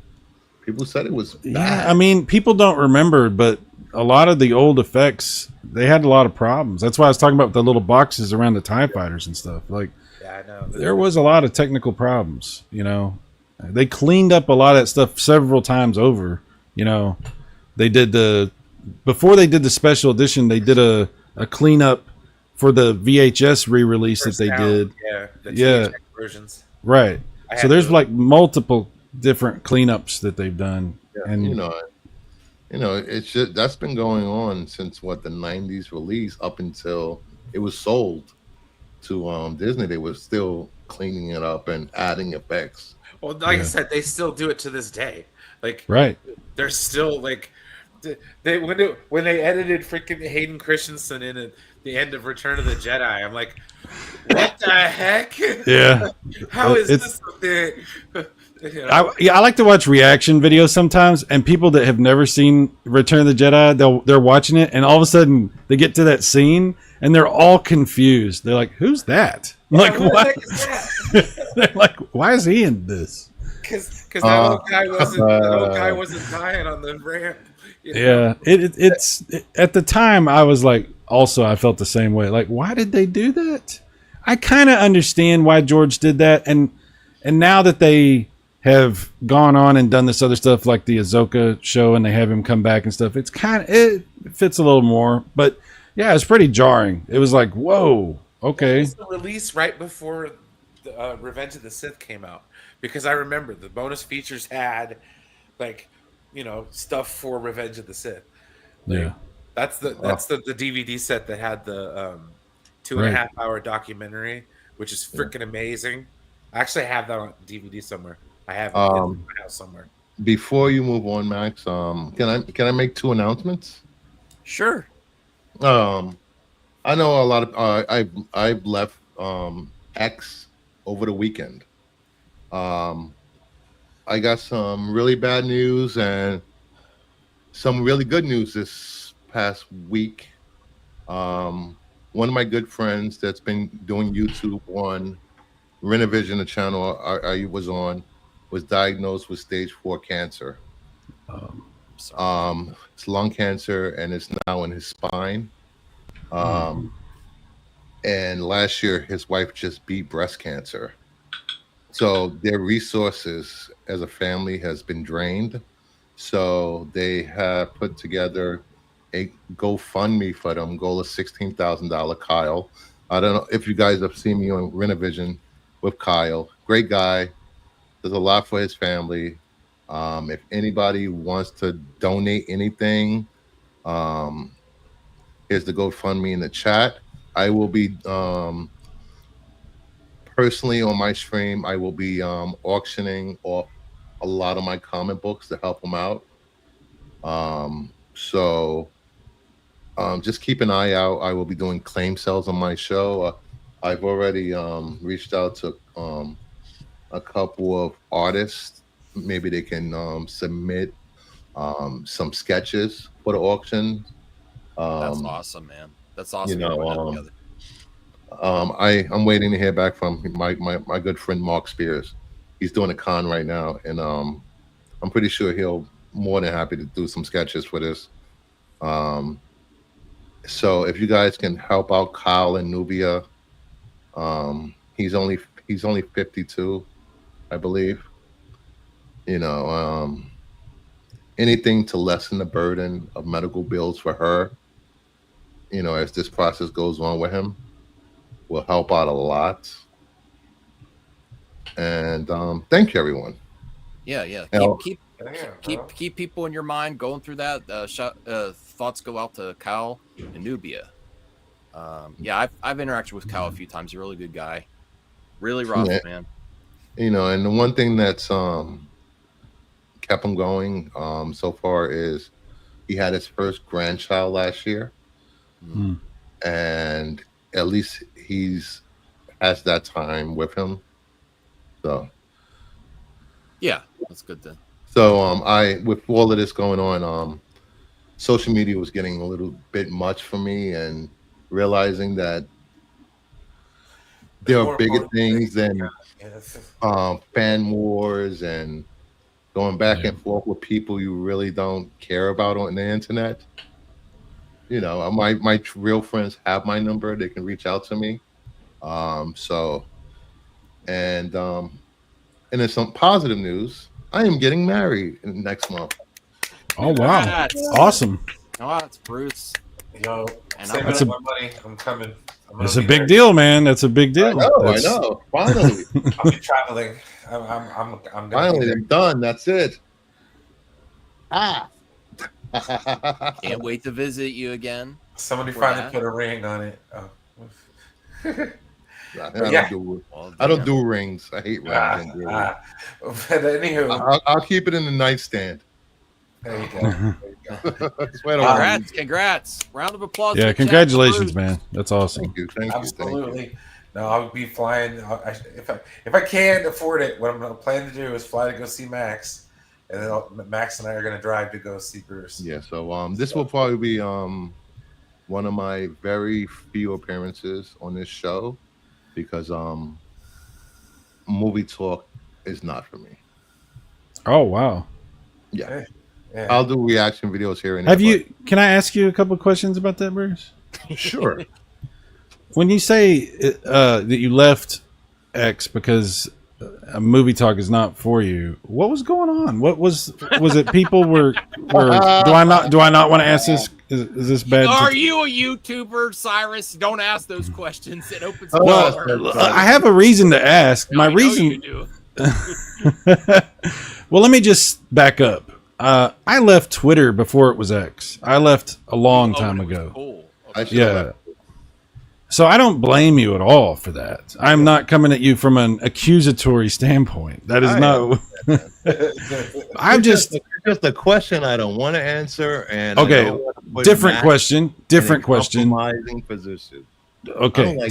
S2: People said it was
S5: Yeah,
S2: bad.
S5: I mean, people don't remember, but a lot of the old effects, they had a lot of problems. That's why I was talking about the little boxes around the TIE fighters and stuff. Like,
S3: Yeah, I know.
S5: there was a lot of technical problems, you know. They cleaned up a lot of that stuff several times over, you know. They did before they did the special edition, they did a cleanup for the VHS re-release that they did.
S3: Yeah, the
S5: Yeah.
S3: THX versions.
S5: Right.
S3: I
S5: So
S3: had
S5: there's
S3: those.
S5: like multiple different cleanups that they've done. And
S2: you know, it's just that's been going on since what the '90s release up until it was sold to Disney. They were still cleaning it up and adding effects.
S3: Well, like I
S5: Yeah.
S3: said, they still do it to this day. Like
S5: right.
S3: they're still like when they edited freaking Hayden Christensen in at the end of Return of the Jedi. I'm like, what the heck?
S5: Yeah.
S3: How is
S5: It's-
S3: this a thing? You know?
S5: I like to watch reaction videos sometimes, and people that have never seen Return of the Jedi, they're watching it, and all of a sudden they get to that scene, and they're all confused. They're like, "Who's that?" I'm like,
S3: Who the
S5: what?
S3: heck is that?
S5: They're like, "Why is he in this?"
S3: Because that old guy wasn't dying on the ramp. You know?
S5: Yeah, it's at the time I was like, also I felt the same way. Like, why did they do that? I kind of understand why George did that, and now that they have gone on and done this other stuff like the Ahsoka show, and they have him come back and stuff, it fits a little more. But yeah, it's pretty jarring. It was like, whoa,
S3: It
S5: okay,
S3: was the release right before the, Revenge of the Sith came out, because I remember the bonus features had like, you know, stuff for Revenge of the Sith.
S5: yeah,
S3: That's the DVD set that had the 2.5
S5: Right.
S3: hour documentary, which is freaking amazing. I actually have that on DVD somewhere. I have it in my house somewhere.
S2: Before you move on, Max, can I make 2 announcements?
S4: Sure.
S2: I know a lot of I've left X over the weekend. I got some really bad news and some really good news this past week. One of my good friends that's been doing YouTube on Renovision, the channel I was on, was diagnosed with stage 4 cancer.
S4: Sorry.
S2: It's lung cancer, and it's now in his spine. And last year, his wife just beat breast cancer. So their resources as a family has been drained. So they have put together a GoFundMe for them. Goal is $16,000. Kyle, I don't know if you guys have seen me on Renovision with Kyle. Great guy. Does a lot for his family. If anybody wants to donate anything, here's the GoFundMe in the chat. I will be personally on my stream. I will be auctioning off a lot of my comic books to help them out. So just keep an eye out. I will be doing claim sales on my show. I've already reached out to a couple of artists. Maybe they can submit some sketches for the auction.
S4: That's awesome, man. That's awesome.
S2: you know,
S4: you're putting that together.
S2: I'm waiting to hear back from my good friend Mark Spears. He's doing a con right now, and I'm pretty sure he'll more than happy to do some sketches for this. So if you guys can help out Kyle and Nubia, he's only 52, I believe. You know, anything to lessen the burden of medical bills for her, you know, as this process goes on with him, will help out a lot. And thank you, everyone.
S4: Yeah.
S2: Now-
S4: Keep people in your mind going through that. Thoughts go out to Kyle and Nubia. Yeah, I've interacted with Kyle a few times. He's a really good guy. Really rough,
S2: Yeah.
S4: man.
S2: You know, and the one thing that's kept him going so far is he had his first grandchild last year,
S5: Hmm.
S2: and at least he's has that time with him. So
S4: Yeah, that's good then.
S2: so I with all of this going on, social media was getting a little bit much for me, and realizing that there are
S3: More
S2: bigger
S3: important
S2: things than
S3: Yeah, it's just-
S2: fan wars and going back
S5: Yeah.
S2: and forth with people you really don't care about on the internet. You know, my real friends have my number; they can reach out to me. So and and then some positive news. I am getting married next month.
S5: Oh wow,
S4: Congrats.
S5: awesome!
S4: Oh, it's Bruce.
S3: Yo,
S4: And
S3: saving
S5: That's
S3: up
S5: a-
S3: my money. I'm coming. I'm gonna
S5: It's a
S3: be
S5: big
S3: there.
S5: deal, man. That's a big deal.
S2: I
S5: That's-
S2: know. Finally,
S3: I'll be traveling. I'm gonna
S2: finally,
S3: be there.
S2: I'm done. That's it.
S4: Can't wait to visit you again.
S3: Somebody
S4: For
S3: finally
S4: that.
S3: put a ring on it. Oh.
S2: I
S3: Yeah.
S2: don't do rings. I hate rings. and jewelry.
S3: But anywho,
S2: I'll keep it in the nightstand.
S3: there you go. There you go.
S2: That's why I don't want to
S4: Congrats. Round of applause.
S5: yeah,
S4: for Chad
S5: congratulations,
S4: Bruce.
S5: man. That's awesome.
S2: Thank you. Thank you.
S3: Absolutely. No, I'll be flying. If I can afford it, what I'm going to plan to do is fly to go see Max, and then Max and I are going to drive to go see Bruce.
S2: Yeah. So this will probably be one of my very few appearances on this show, because movie talk is not for me.
S5: Oh wow.
S2: Yeah.
S3: Yeah.
S2: I'll do reaction videos here and
S5: Have
S2: there,
S5: you? Can I ask you a couple questions about that, Bruce?
S2: but- Sure.
S5: When you say that you left X because a movie talk is not for you, what was going on? What was it? People were. Do I not want to ask this? Is this bad?
S4: Are you a YouTuber, Cyrus? Don't ask those questions. It opens.
S2: Oh,
S5: Well,
S2: that's-
S5: I have a reason to ask. My
S4: I know
S5: reason.
S4: you do.
S5: Well, let me just back up. I left Twitter before it was X. I left a long
S4: Oh,
S5: time
S4: it was
S5: ago.
S4: Cool.
S2: I should
S5: Yeah. So I don't blame you at all for that. I'm not coming at you from an accusatory standpoint. That is
S2: I
S5: not. I'm
S2: It's
S5: just
S2: it's just a question I don't want to answer. And I
S5: Okay,
S2: don't wanna put
S5: different
S2: Max
S5: question.
S2: in a
S5: Different question.
S2: compromising position. I
S5: Okay,
S2: don't like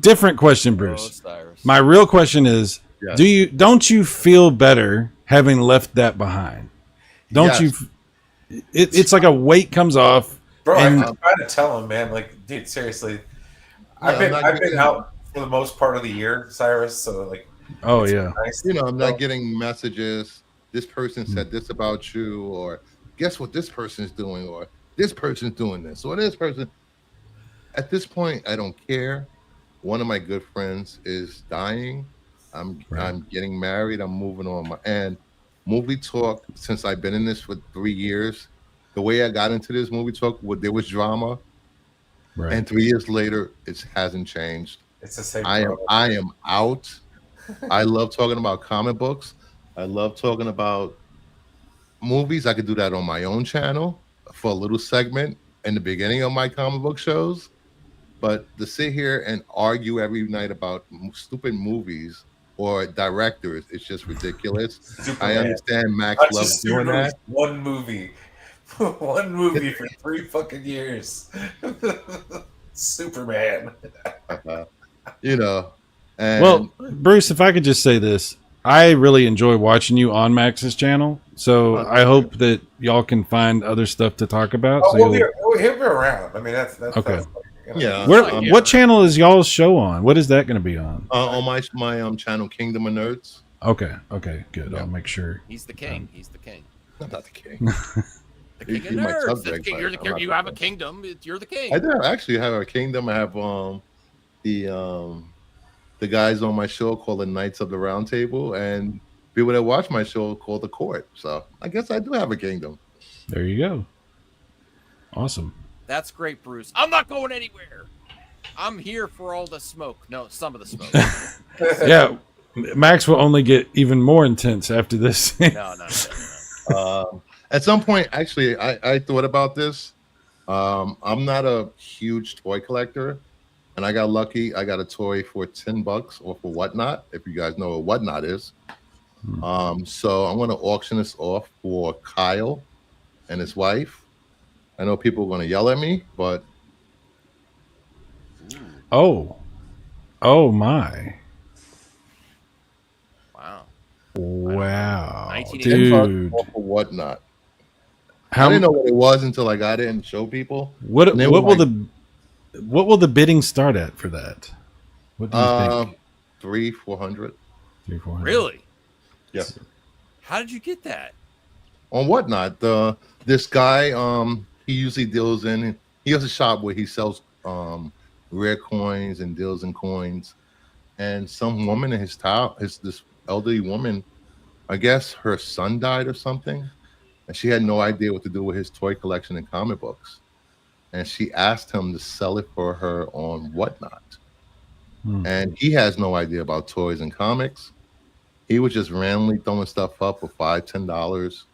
S5: different question,
S4: Oh,
S5: Bruce.
S4: Cyrus.
S5: My real question is:
S2: Yeah.
S5: don't you feel better having left that behind? Don't
S2: Yes.
S5: you? It's like a weight comes off.
S3: Bro,
S5: And-
S3: I'm trying to tell him, man. Like, dude, seriously. I've
S2: I'm
S3: been
S2: not getting-
S3: out for the most part of the year, Cyrus. So like,
S5: Oh
S3: it's
S5: yeah.
S3: nice.
S2: You know, I'm
S3: So-
S2: not getting messages. This person said this about you, or guess what this person's doing, or this person's doing this, or this person. At this point, I don't care. One of my good friends is dying. I'm getting married. I'm moving on. And movie talk, since I've been in this for 3 years, the way I got into this movie talk, there was drama,
S5: Right.
S2: and 3 years later, it hasn't changed.
S3: It's the same.
S2: I am
S3: problem.
S2: I am out. I love talking about comic books. I love talking about movies. I could do that on my own channel for a little segment in the beginning of my comic book shows. But to sit here and argue every night about stupid movies or directors, it's just ridiculous. I
S3: Superman.
S2: understand Max
S3: Not
S2: loves
S3: just
S2: doing
S3: movies,
S2: that.
S3: one movie. One movie for 3 fucking years. Superman.
S2: You know. And
S5: Well, Bruce, if I could just say this, I really enjoy watching you on Max's channel. So I hope that y'all can find other stuff to talk about.
S3: Oh,
S5: So
S3: he'll
S5: you'll-
S3: be around. I mean, that's
S5: Okay.
S3: That's,
S2: Yeah.
S5: Where, what channel is y'all's show on? What is that going to be on?
S2: on my channel, Kingdom of Nerds.
S5: Okay, good.
S2: Yeah.
S5: I'll make sure.
S4: He's the king. He's the king.
S2: I'm not the king.
S4: The king
S2: He's
S4: of
S2: my
S4: nerds.
S2: subject,
S4: The king. You're
S2: but
S4: the
S2: I'm
S4: king.
S2: not
S4: You
S2: the
S4: have a
S2: king.
S4: kingdom. You're the king.
S2: I do actually have a kingdom. I have the guys on my show called the Knights of the Round Table, and people that watch my show called the Court. So I guess I do have a kingdom.
S5: There you go. Awesome.
S4: That's great, Bruce. I'm not going anywhere. I'm here for all the smoke. No, some of the smoke.
S5: Yeah, Max will only get even more intense after this.
S4: No.
S2: At some point, actually, I thought about this. I'm not a huge toy collector, and I got lucky. I got a toy for $10 or for Whatnot, if you guys know what Whatnot is. So I'm going to auction this off for Kyle and his wife. I know people are going to yell at me, but
S5: Oh, Oh my!
S4: Wow.
S5: Wow,
S4: 1980.
S5: dude!
S2: Or whatnot. I
S5: How
S2: didn't know what it was until I got it and showed people.
S5: what
S2: And they
S5: what
S2: were
S5: will
S2: like,
S5: what will the bidding start at for that? What do you think?
S2: 300-400
S5: Three, 400.
S4: Really?
S2: Yeah.
S4: How did you get that?
S2: on whatnot. This guy, he usually deals in. He has a shop where he sells rare coins and deals in coins. And some woman in his town, this elderly woman, I guess her son died or something, and she had no idea what to do with his toy collection and comic books. And she asked him to sell it for her on whatnot.
S5: Hmm.
S2: And he has no idea about toys and comics. He was just randomly throwing stuff up for $5-10.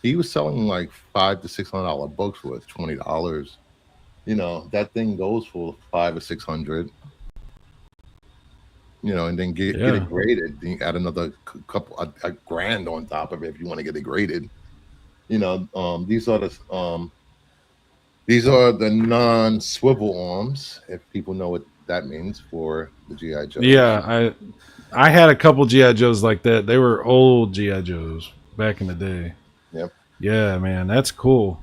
S2: He was selling like $500 to $600 books worth $20. You know, that thing goes for $500 or $600. You know, and then get
S5: Yeah.
S2: it graded. Then you add another couple a grand on top of it if you want to get it graded. You know, these are the non-swivel arms, if people know what that means for the GI Joe.
S5: Yeah, I had a couple GI Joes like that. They were old GI Joes back in the day.
S2: Yep.
S5: Yeah, man, that's cool.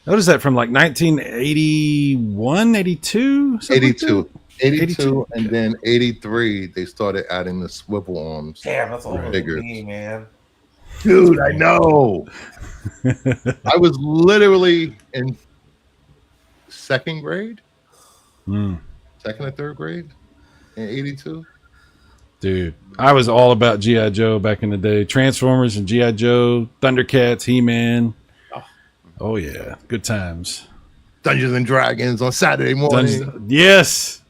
S5: What is that from like 1981, 82?
S2: 82. 82,
S5: 82.
S2: and then 83 they started adding the swivel arms.
S3: Damn, that's older
S2: Bigger.
S3: than me, man.
S2: Dude, I know. I was literally in second grade,
S5: Mm,
S2: second or third grade in 82.
S5: dude, I was all about GI Joe back in the day. Transformers and GI Joe, Thundercats, He-Man. Oh yeah, good times.
S2: Dungeons and Dragons on Saturday morning.
S5: Yes,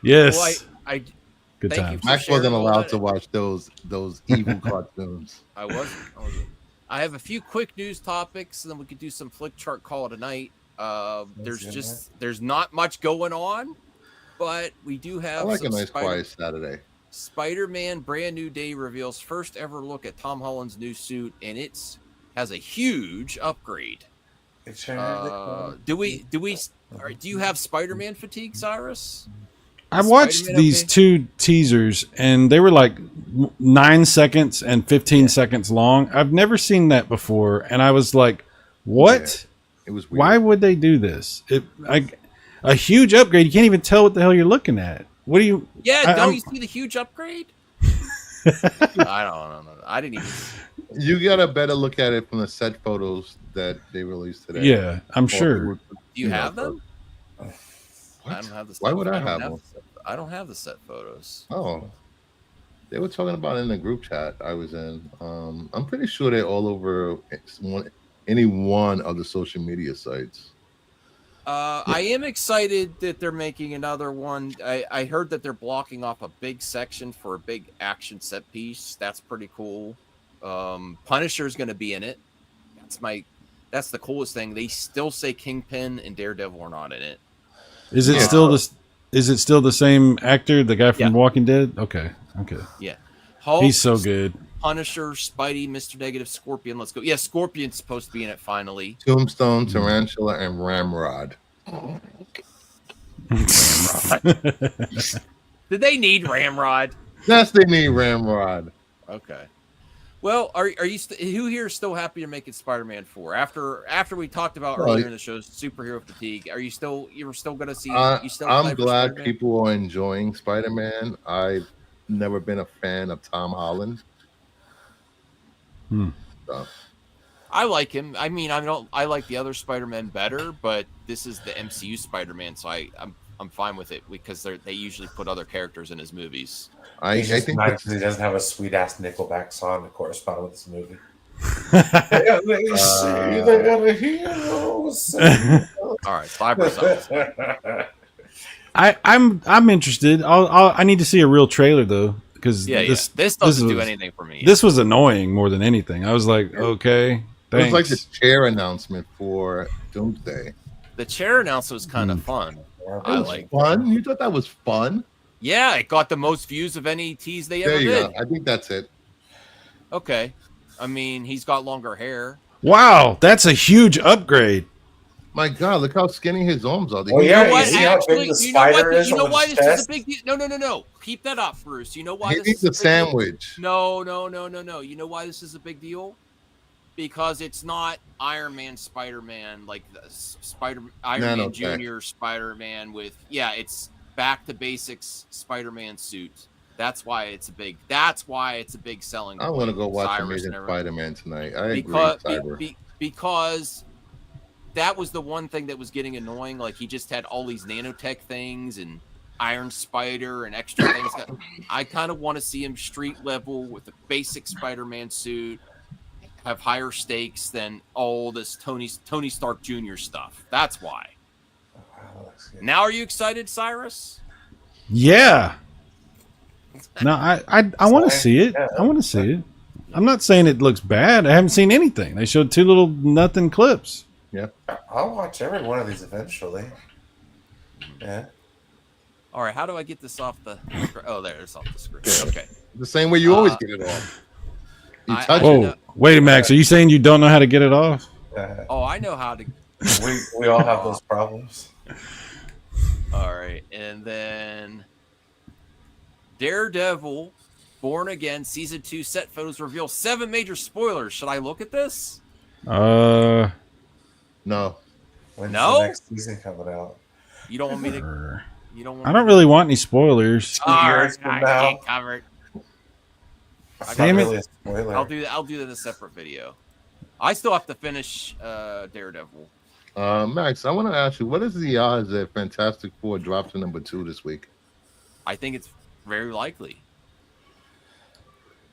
S5: yes,
S4: Well, I
S5: good
S4: thank you
S5: times.
S4: for
S2: Max
S4: sharing
S2: wasn't
S4: all
S2: allowed
S4: that.
S2: to watch those evil cartoons.
S4: I wasn't. I have a few quick news topics, and then we could do some flick chart call tonight. There's not much going on, but we do
S2: I
S4: have
S2: like a
S4: some
S2: nice quiet Saturday.
S4: Spider-Man Brand New Day reveals first ever look at Tom Holland's new suit, and has a huge upgrade. Do you have Spider-Man fatigue, Cyrus?
S5: I watched
S4: Spider-Man
S5: these
S4: okay?
S5: two teasers, and they were like 9 seconds and 15 seconds long. I've never seen that before, and I was like, "What?
S2: It was weird.
S5: Why would they do this? A huge upgrade. You can't even tell what the hell you're looking at. What do you?
S4: Yeah,
S5: I'm-
S4: you see the huge upgrade? I don't know. I didn't even.
S2: You got a better look at it from the set photos that they released today.
S5: Yeah, I'm sure.
S4: Do you have them? I
S2: What?
S4: don't have the.
S2: Why would I
S4: don't
S2: have
S4: the
S2: them?
S4: I don't have the set photos.
S2: Oh, they were talking about it in the group chat I was in. I'm pretty sure they're all over any one of the social media sites.
S4: I am excited that they're making another one. I heard that they're blocking off a big section for a big action set piece. That's pretty cool. Punisher's going to be in it. That's the coolest thing. They still say Kingpin and Daredevil are not in it.
S5: Is it
S2: Yeah.
S5: still this? Is it still the same actor, the guy from
S4: Yeah.
S5: Walking Dead? Okay.
S4: Yeah, Hulk,
S5: He's so good.
S4: Punisher, Spidey, Mr. Negative, Scorpion. Let's go. Yeah, Scorpion's supposed to be in it finally.
S2: Tombstone, Tarantula, and Ramrod.
S4: Did they need Ramrod?
S2: Yes, they need Ramrod.
S4: Okay. Well, are you who here is still happy to make it Spider-Man 4 after we talked about
S2: Well,
S4: earlier in the show superhero fatigue? You're still going to see? You still
S2: I'm
S4: excited for
S2: glad
S4: Spider-Man?
S2: people are enjoying Spider-Man. I've never been a fan of Tom Holland. So,
S4: I like him. I mean, I like the other Spider-Man better, but this is the MCU Spider-Man, so I'm fine with it because they usually put other characters in his movies.
S2: I
S3: He's just
S2: think
S3: nice
S2: that's,
S3: because he doesn't have a sweet ass Nickelback song to correspond with this movie. They say they're the heroes.
S4: All right, 5%.
S5: I'm interested. I need to see a real trailer though, because
S4: Yeah,
S5: this
S4: this doesn't do
S5: was-
S4: anything for me.
S5: This was annoying more than anything. I was like, okay,
S2: it
S5: thanks.
S2: was like the chair announcement for Doomsday.
S4: The chair announcement was kind of fun. I
S2: It was
S4: like.
S2: fun. You thought that was fun?
S4: Yeah, it got the most views of any tease they
S2: There
S4: ever
S2: you
S4: did.
S2: go. I think that's it.
S4: Okay, I mean he's got longer hair.
S5: Wow, that's a huge upgrade.
S2: My God, look how skinny his arms are.
S3: Oh, yeah,
S4: You know what?
S3: you see how big
S4: Actually,
S3: the
S4: you know what?
S3: spider is
S4: You know
S3: on
S4: why
S3: his
S4: this is a
S3: chest?
S4: big deal? No. Keep that up, Bruce. You know why
S2: He
S4: this
S2: needs
S4: is
S2: a
S4: big deal?
S2: sandwich.
S4: No. You know why this is a big deal? Because it's not Iron Man, Spider-Man, like Iron Man
S2: Nanotech.
S4: Junior, Spider-Man with it's back to basics Spider-Man suit. That's why it's a big selling
S2: I
S4: point.
S2: want to go watch
S4: Cyrus
S2: Amazing
S4: and everyone.
S2: Spider-Man tonight. I
S4: because
S2: agree, Cyber.
S4: because that was the one thing that was getting annoying. Like he just had all these nanotech things and Iron Spider and extra things. I kind of want to see him street level with a basic Spider-Man suit, have higher stakes than all this Tony Stark Jr. stuff. That's why. Now, are you excited, Cyrus?
S5: Yeah. No, I want to see it.
S3: Yeah.
S5: I want to see it. I'm not saying it looks bad. I haven't seen anything. They showed 2 little nothing clips.
S3: I'll watch every one of these eventually. Yeah.
S4: All right, how do I get this off the? Oh, there, it's off the screen. Okay.
S2: The same way you always get it off. You
S4: I-
S2: touch
S4: I
S2: it.
S5: Whoa,
S4: know-
S5: wait, Max. Are you saying you don't know how to get it off?
S4: Oh, I know how to.
S3: We all have those problems.
S4: All right, and then Daredevil, Born Again, Season 2 set photos reveal 7 major spoilers. Should I look at this?
S2: No.
S3: When's
S4: No?
S3: the next season coming out?
S4: You don't want me to? You don't want?
S5: I don't really want any spoilers.
S3: 2 years from
S4: I
S3: now.
S4: can't cover it.
S3: It's
S5: Damn
S3: not
S5: it.
S3: really a spoiler.
S4: I'll do that in a separate video. I still have to finish Daredevil.
S2: Max, I want to ask you, what is the odds that Fantastic Four drops to number 2 this week?
S4: I think it's very likely.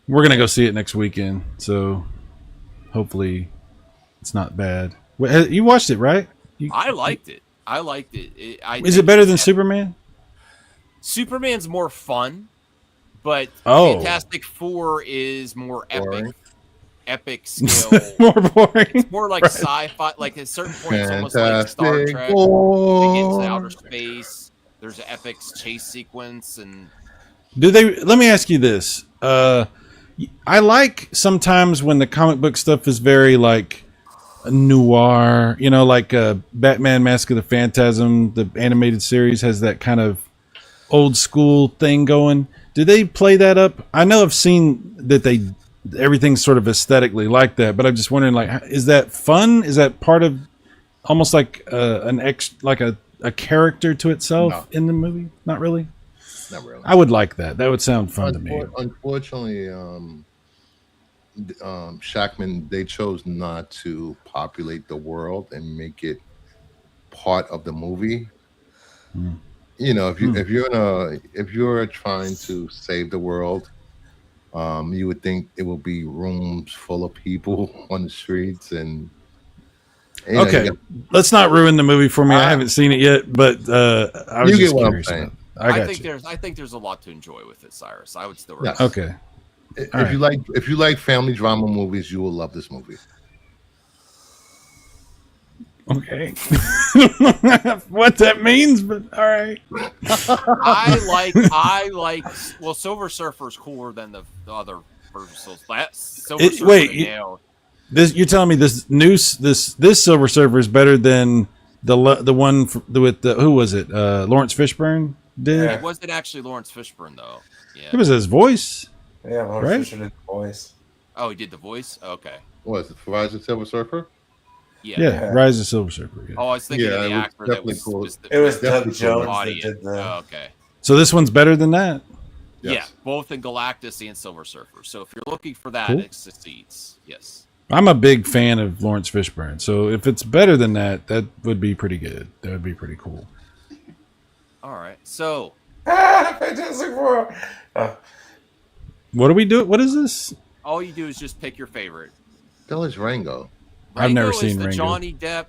S5: We're gonna go see it next weekend, so hopefully it's not bad. Wait, you watched it, right?
S4: I liked it.
S5: Is it better than Superman?
S4: Superman's more fun, but
S5: Oh.
S4: Fantastic Four is more
S2: Boring.
S4: epic scale.
S5: More boring.
S4: More like sci-fi. Like at certain points, it's almost like Star
S2: Fantastic
S4: Trek. They get into
S2: Four.
S4: outer space. There's an epic chase sequence, and
S5: Do they? Let me ask you this. I like sometimes when the comic book stuff is very like noir. You know, like Batman: Mask of the Phantasm, the animated series has that kind of old school thing going. Do they play that up? I know I've seen that everything's sort of aesthetically like that, but I'm just wondering, like, is that fun? Is that part of almost like a character to itself
S2: No.
S5: in the movie? Not really.
S2: Not really.
S5: I would like that. That would sound fun to me.
S2: Unfortunately, Shackman, they chose not to populate the world and make it part of the movie. You know, if you're trying to save the world, you would think it will be rooms full of people on the streets and. You know,
S5: Okay,
S2: you
S5: let's not ruin the movie for me. I haven't seen it yet, but I was
S2: You
S5: just
S2: get what I'm
S5: curious.
S2: saying.
S5: about it. I got you.
S4: I think there's a lot to enjoy with it, Cyrus. I would still
S2: Yeah.
S4: recommend it.
S5: Okay.
S2: If
S5: All right.
S2: if you like family drama movies, you will love this movie.
S5: Okay. What that means, but all right.
S4: I like. Well, Silver Surfer's cooler than the other versions. Silver Surfer.
S5: Wait,
S4: they nailed.
S5: You're telling me this Silver Surfer is better than the one with the who was it? Lawrence Fishburne did.
S3: Yeah.
S4: It wasn't actually Lawrence Fishburne though. Yeah.
S5: It was his voice.
S3: Yeah, Lawrence
S5: Right?
S3: Fisher did the voice.
S4: Oh, he did the voice. Okay.
S2: What is it? Rise of Silver Surfer?
S4: Yeah.
S5: Yeah, Rise of Silver Surfer. Yeah.
S4: Oh, I was thinking
S2: Yeah,
S4: of
S2: it
S4: the
S2: was
S4: actor that
S2: definitely
S4: was.
S2: cool.
S3: It was Doug
S2: Definitely
S3: Jones
S4: body.
S3: that did the.
S4: Oh, okay.
S5: So this one's better than that.
S4: Yeah,
S2: Yes.
S4: both in Galactus and Silver Surfer. So if you're looking for that,
S5: Cool.
S4: it succeeds. Yes.
S5: I'm a big fan of Lawrence Fishburne, so if it's better than that, that would be pretty good. That would be pretty cool.
S4: All right. So
S3: Fantastic Four.
S5: What do we do? What is this?
S4: all you do is just pick your favorite.
S2: That was Rango.
S5: I've never
S4: Rango is
S5: seen
S4: the
S5: Rango.
S4: Johnny Depp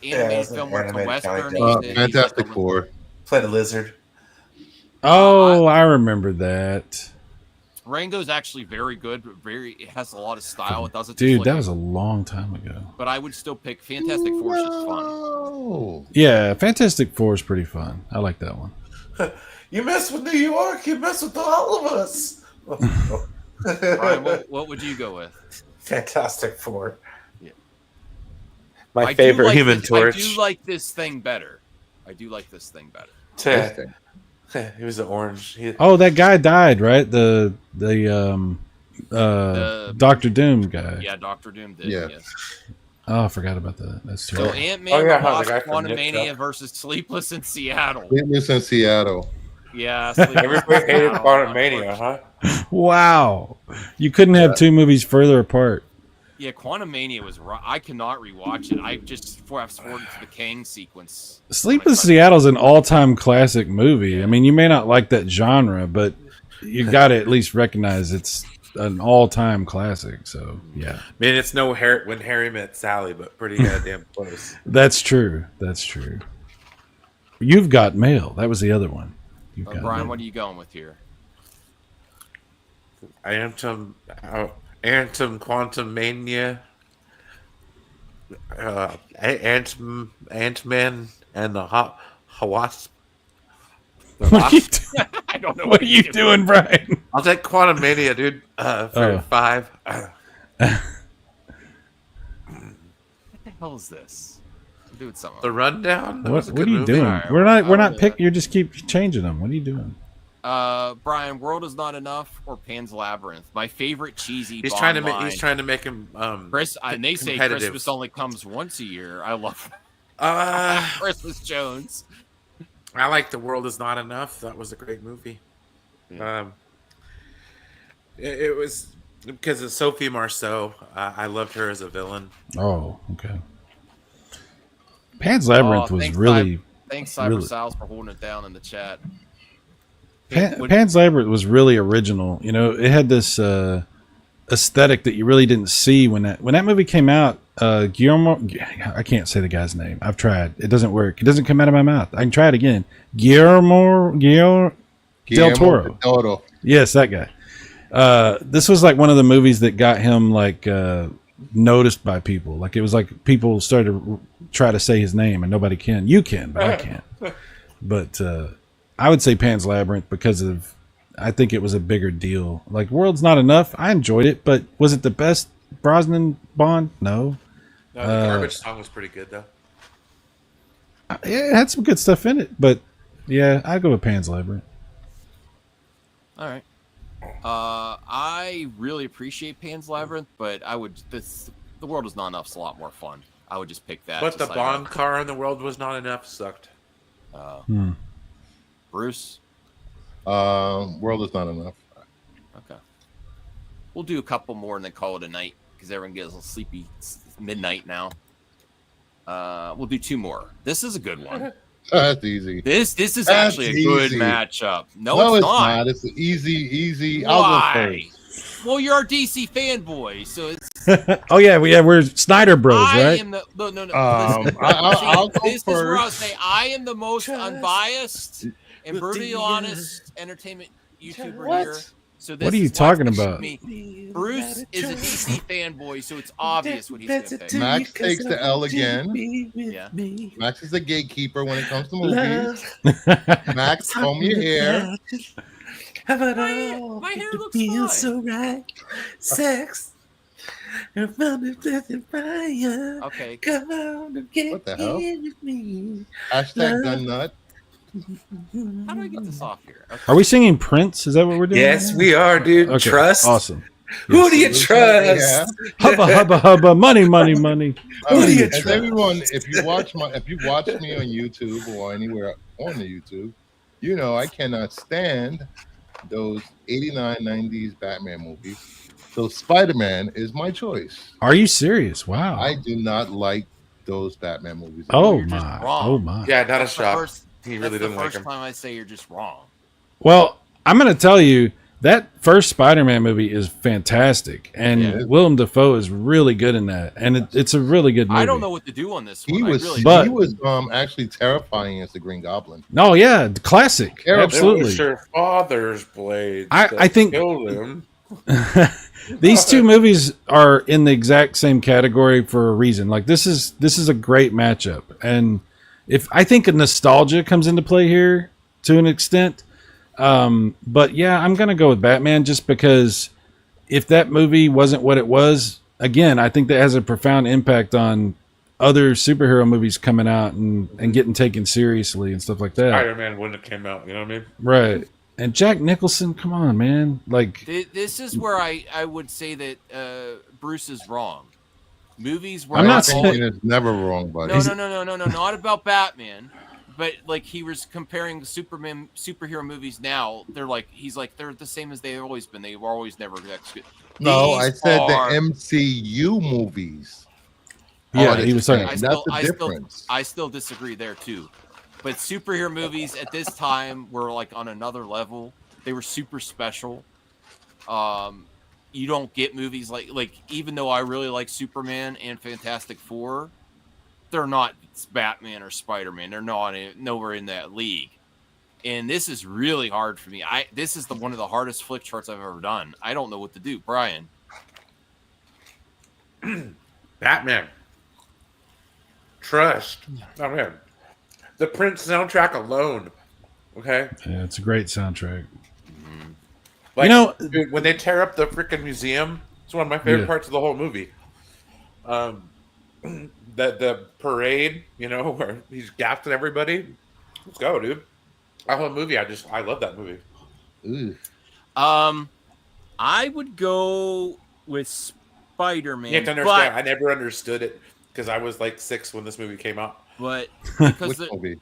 S3: Yeah,
S4: animated
S3: it's an
S4: film where it's a
S3: animated
S4: western.
S3: Johnny Depp.
S4: He's the-
S2: Fantastic Four.
S3: Played a lizard.
S5: Oh, I remember that.
S4: Rango's actually very good. It has a lot of style. It doesn't.
S5: Dude,
S4: just
S5: that
S4: look-
S5: was a long time ago.
S4: But I would still pick Fantastic Four. Is just fun.
S2: No.
S5: Yeah, Fantastic Four is pretty fun. I like that one.
S3: You mess with New York, you mess with all of us.
S4: Brian, what would you go with?
S3: Fantastic Four.
S4: Yeah.
S3: My
S4: I do
S3: favorite
S4: like
S3: Human
S4: this-
S3: Torch.
S4: I do like this thing better. I do like this thing better.
S3: He was an orange.
S5: Oh, that guy died, right? The Doctor Doom guy.
S4: Yeah, Doctor Doom did.
S2: Yeah.
S4: Yes.
S5: Oh, I forgot about that. That's
S4: So
S5: terrible.
S4: Ant-Man
S3: Oh, yeah,
S4: the
S3: the
S4: Wasp:
S3: guy from Nip
S4: Quantumania
S3: Tuck.
S4: versus Sleepless in Seattle.
S2: Sleepless in Seattle.
S4: Yeah, Sleepless in
S3: Everybody hated
S4: Seattle,
S3: Quantumania, huh?
S5: Wow, you couldn't have two movies further apart.
S4: Yeah, Quantumania was. I cannot rewatch it. I just fast forwarded to the Kang sequence.
S5: Sleepless Seattle's an all-time classic movie. I mean, you may not like that genre, but you got to at least recognize it's an all-time classic. So, yeah,
S3: I mean, it's no When Harry Met Sally, but pretty goddamn close.
S5: that's true. That's true. You've Got Mail. That was the other one. You've Got
S4: Brian,
S5: Mail.
S4: what are you going with here?
S3: Antum Quantum Mania, Ant-Man, and the Wasp. The
S5: What are you,
S3: Wasp.
S4: I don't know
S5: what are you doing, Brian?
S3: I'll take Quantum Mania, dude. For
S5: Oh.
S3: 5.
S4: What the hell is this? I'm doing something.
S3: The Rundown. That was a
S5: What
S3: good
S5: are you
S3: movie.
S5: doing?
S4: Alright,
S5: We're not
S4: I'll do
S5: pick.
S4: that.
S5: You just keep changing them. What are you doing?
S4: Brian, World is Not Enough or Pan's Labyrinth? My favorite cheesy.
S3: He's
S4: Bond
S3: trying to
S4: line.
S3: he's trying to make him
S4: Chris, and they say
S3: competitive.
S4: Christmas only comes once a year. I love
S3: Uh,
S4: Christmas Jones.
S3: I like The World Is Not Enough. That was a great movie. It was because of Sophie Marceau. I loved her as a villain.
S5: Oh, okay. Pan's Labyrinth was
S4: thanks,
S5: really.
S4: Thanks, Cyber
S5: Really?
S4: Sal's, for holding it down in the chat.
S5: Pan's Labyrinth was really original. You know, it had this aesthetic that you really didn't see when that movie came out. Guillermo, I can't say the guy's name. I've tried. It doesn't work. It doesn't come out of my mouth. I can try it again. Guillermo Del Toro. Yes, that guy. This was like one of the movies that got him like noticed by people. Like it was like people started to try to say his name and nobody can. You can, but I can't. But I would say Pan's Labyrinth because of I think it was a bigger deal. Like World's Not Enough. I enjoyed it, but was it the best Brosnan Bond? No.
S3: No, the Garbage song was pretty good though.
S5: Yeah, it had some good stuff in it, but yeah, I'd go with Pan's Labyrinth.
S4: All right. I really appreciate Pan's Labyrinth, but The World Is Not Enough's a lot more fun. I would just pick that.
S3: But the
S4: just like
S3: Bond car in The World Was Not Enough sucked.
S4: Bruce.
S2: World Is Not Enough.
S4: Okay. We'll do a couple more and then call it a night because everyone gets a little sleepy. It's midnight now. We'll do 2 more. This is a good one.
S2: That's easy.
S4: This is
S2: That's
S4: actually a good
S2: easy.
S4: matchup.
S2: No,
S4: No,
S2: it's
S4: it's not.
S2: not. It's easy. I'll go
S4: Why?
S2: first.
S4: Well, you're a DC fanboy, so it's
S5: Oh yeah, we're Snyder Bros,
S4: I
S5: right?
S4: am the no.
S2: Um, I'll go
S4: This is where I'll
S2: first.
S4: say I am the most unbiased and brutally honest entertainment YouTuber here. So this
S5: What are you
S4: is why it's
S5: talking
S4: gonna
S5: about?
S4: shoot me. Bruce is a DC fanboy, so it's obvious what he's going to pick.
S2: Max takes the L again.
S4: Yeah.
S2: Max is the gatekeeper when it comes to movies. Max, comb your hair.
S4: My hair looks fine.
S3: so right. Sex. Fire.
S4: Okay.
S3: Come on and get
S2: What the hell?
S3: in with me.
S2: Hashtag gun nut.
S4: How do I get this off here? Okay.
S5: Are we singing Prince? Is that what we're doing?
S3: Yes, we are, dude.
S5: Okay,
S3: Trust.
S5: Awesome.
S3: Who do you
S2: Yeah.
S3: trust?
S5: Hubba hubba hubba, money, money, money.
S3: Who do you
S2: As
S3: trust?
S2: everyone, if you watch me on YouTube or anywhere on the YouTube, you know I cannot stand those 89, 90s Batman movies. So Spider-Man is my choice.
S5: Are you serious? Wow.
S2: I do not like those Batman movies.
S5: Oh
S4: You're just
S5: my.
S4: wrong.
S5: Oh my.
S3: Yeah, not a
S4: That's the
S3: shock.
S4: first-
S3: He
S4: That's
S3: really
S4: the
S3: didn't like
S4: first
S3: him.
S4: time I say you're just wrong.
S5: Well, I'm going to tell you that first Spider-Man movie is fantastic, and
S4: Yeah.
S5: Willem Dafoe is really good in that, and it's a really good movie.
S4: I don't know what to do on this one.
S2: He was
S4: I really
S5: But-
S2: he was actually terrifying as the Green Goblin.
S5: No, yeah, classic,
S2: Terrible.
S3: It was
S5: absolutely.
S3: your father's blade.
S5: I
S3: that
S5: think-
S3: killed him.
S5: These two movies are in the exact same category for a reason. Like this is a great matchup, and if I think nostalgia comes into play here to an extent, but yeah, I'm gonna go with Batman just because if that movie wasn't what it was, again, I think that has a profound impact on other superhero movies coming out and getting taken seriously and stuff like that.
S1: Spider-Man wouldn't have came out. You know what I mean?
S5: Right. And Jack Nicholson, come on, man. Like,
S4: This is where I would say that Bruce is wrong. Movies were
S5: I'm not
S4: all-
S5: saying-
S2: It's never wrong, buddy.
S4: no, not about Batman. But like he was comparing the Superman superhero movies now, he's like they're the same as they've always been. They've always never executed.
S2: No, I
S4: These
S2: said
S4: are-
S2: the MCU movies.
S5: yeah,
S2: the
S5: he was
S2: same.
S5: talking.
S2: That's the difference.
S4: I still disagree there too. But superhero movies at this time were like on another level. They were super special. You don't get movies like even though I really like Superman and Fantastic Four, they're not Batman or Spider-Man. They're nowhere in that league. And this is really hard for me. This is one of the hardest flick charts I've ever done. I don't know what to do, Brian.
S1: Batman. Trust. Oh man. The Prince soundtrack alone. Okay.
S5: Yeah, it's a great soundtrack.
S1: Like,
S5: You know-
S1: dude, when they tear up the freaking museum, it's one of my favorite
S5: Yeah.
S1: parts of the whole movie. The parade, you know, where he's gassing everybody. Let's go, dude. That whole movie, I love that movie.
S2: Ooh.
S4: I would go with Spider-Man.
S1: You have to understand, I never understood it because I was like 6 when this movie came out.
S4: but because
S2: Which movie?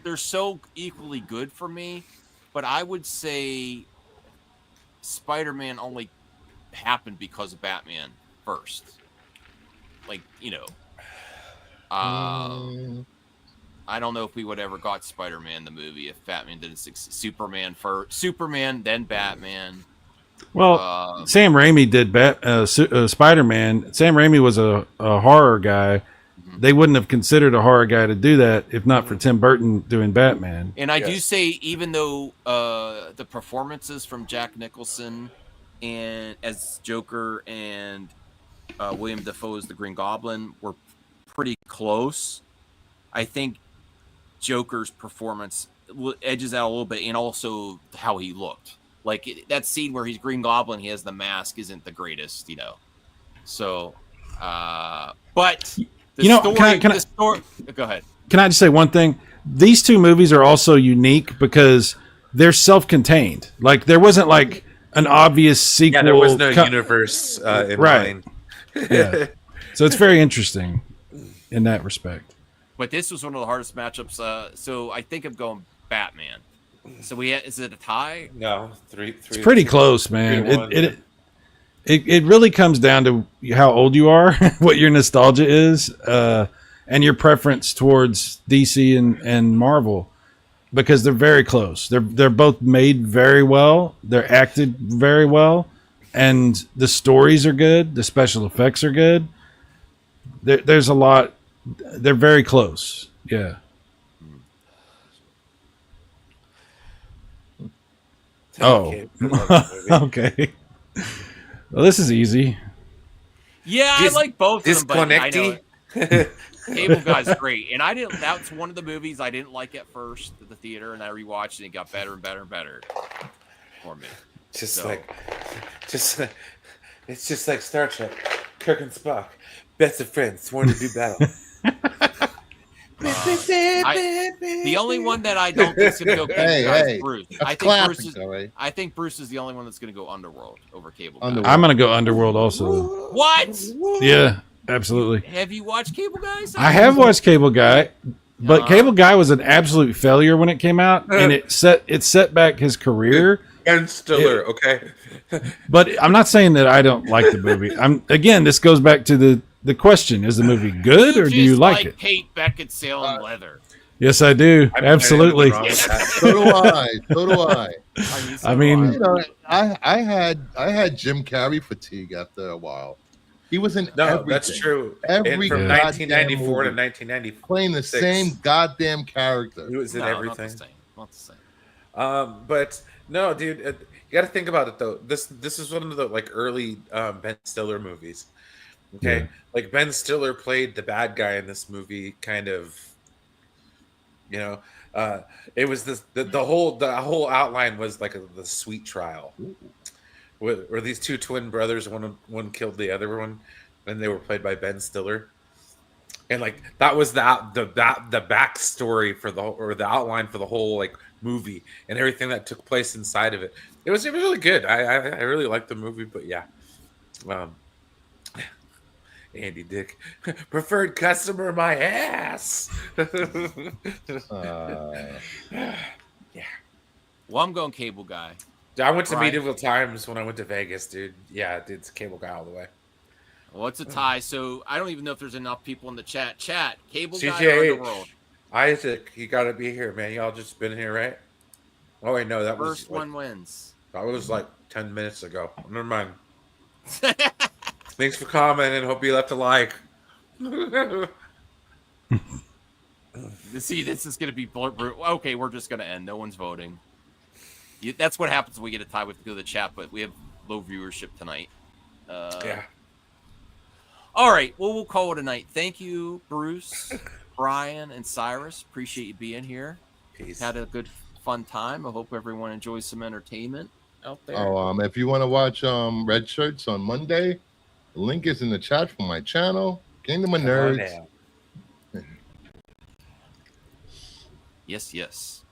S4: they're so equally good for me. But I would say Spider-Man only happened because of Batman first. Like, you know,
S2: Mm,
S4: I don't know if we would ever got Spider-Man the movie if Batman didn't succeed. Superman, then Batman.
S5: Well, Sam Raimi did Spider-Man. Sam Raimi was a horror guy. They wouldn't have considered a horror guy to do that if not for Tim Burton doing Batman.
S4: And I do
S1: Yes.
S4: say, even though the performances from Jack Nicholson and as Joker and William Dafoe as the Green Goblin were pretty close, I think Joker's performance edges out a little bit, and also how he looked. Like that scene where he's Green Goblin, he has the mask, isn't the greatest, you know. So, but the
S5: You know,
S4: story,
S5: can I-
S4: the story. Go ahead.
S5: Can I just say one thing? These two movies are also unique because they're self-contained. Like there wasn't like an obvious sequel.
S1: Yeah, there was no
S5: co-
S1: universe in
S5: Right.
S1: mind.
S5: Yeah. So it's very interesting in that respect.
S4: But this was one of the hardest matchups. So I think I'm going Batman. So is it a tie?
S1: No, three.
S5: It's pretty close, man.
S1: 3-1,
S5: It really comes down to how old you are, what your nostalgia is, and your preference towards DC and Marvel, because they're very close. They're both made very well. They're acted very well, and the stories are good. The special effects are good. There's a lot. They're very close. Yeah. Oh.
S1: Okay, I love that movie.
S5: Okay. Well, this is easy.
S4: Yeah, I like both of them, but I know
S1: Disconnecty.
S4: Cable Guy's great, and I didn't. That's one of the movies I didn't like at first at the theater, and I rewatched it and it got better and better and better for me.
S1: Just
S4: So-
S1: like, it's just like Star Trek. Kirk and Spock, best of friends, sworn to do battle.
S4: The only one that I don't think is going to go Cable
S2: Hey,
S4: Guy
S2: hey,
S4: is Bruce.
S2: That's classic, though, eh?
S4: I think Bruce is the only one that's going to go Underworld over Cable Guy.
S2: Underworld.
S5: I'm gonna go Underworld also.
S4: What?
S5: Yeah, absolutely.
S4: Have you watched Cable Guys?
S5: I have watched Cable Guy, but
S4: Uh,
S5: Cable Guy was an absolute failure when it came out, and it set back his career.
S1: Ben Stiller, okay.
S5: But I'm not saying that I don't like the movie. Again, this goes back to the question: is the movie good or do you
S4: just
S5: like it?
S4: Kate Beckinsale and leather.
S5: Yes, I do.
S1: I'm
S5: Absolutely.
S1: wrong with that.
S2: So do I. So do I.
S5: I mean,
S2: You know, I had Jim Carrey fatigue after a while. He was in
S1: No,
S2: everything,
S1: that's true.
S2: Every
S1: And from
S5: goddamn
S1: 1994 to
S2: movie.
S1: 1994,
S2: playing the
S1: Six.
S2: same goddamn character.
S1: he was in
S4: No,
S1: everything.
S4: Not the same.
S1: But no, dude, you got to think about it though. This is one of the like early Ben Stiller movies. Okay,
S5: Yeah.
S1: like Ben Stiller played the bad guy in this movie, kind of. You know, it was the whole outline was like the sweet trial, where these two twin brothers, one killed the other one, and they were played by Ben Stiller. and like that was the backstory for the outline for the whole like movie and everything that took place inside of it. It was really good. I really liked the movie, but yeah, um, Andy Dick, preferred customer, my ass.
S4: Well, I'm going cable guy.
S1: I went to
S4: Right.
S1: medieval times when I went to Vegas, dude. Yeah, dude, it's cable guy all the way.
S4: Well, it's a tie, so I don't even know if there's enough people in the chat. Chat, cable guy or
S1: CJH.
S4: Underworld?
S1: Isaac, you got to be here, man. Y'all just been here, right? Oh wait, no, that was
S4: First one wins.
S1: that was like 10 minutes ago. Never mind. Thanks for commenting. Hope you left a like.
S4: See, this is going to be okay. We're just going to end. No one's voting. That's what happens when we get a tie. We have to go to the chat, but we have low viewership tonight.
S1: Yeah.
S4: All right. Well, we'll call it a night. Thank you, Bruce, Brian, and Cyrus. Appreciate you being here.
S1: Peace.
S4: Had a good, fun time. I hope everyone enjoys some entertainment out there.
S2: Oh, if you want to watch Red Shirts on Monday, the link is in the chat for my channel, Kingdom of
S1: Come on
S2: Nerds.
S1: now.
S4: Yes, yes.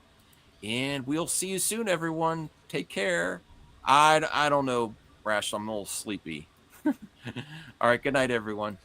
S4: And we'll see you soon, everyone. Take care. I don't know, Rash. I'm a little sleepy. All right. Good night, everyone.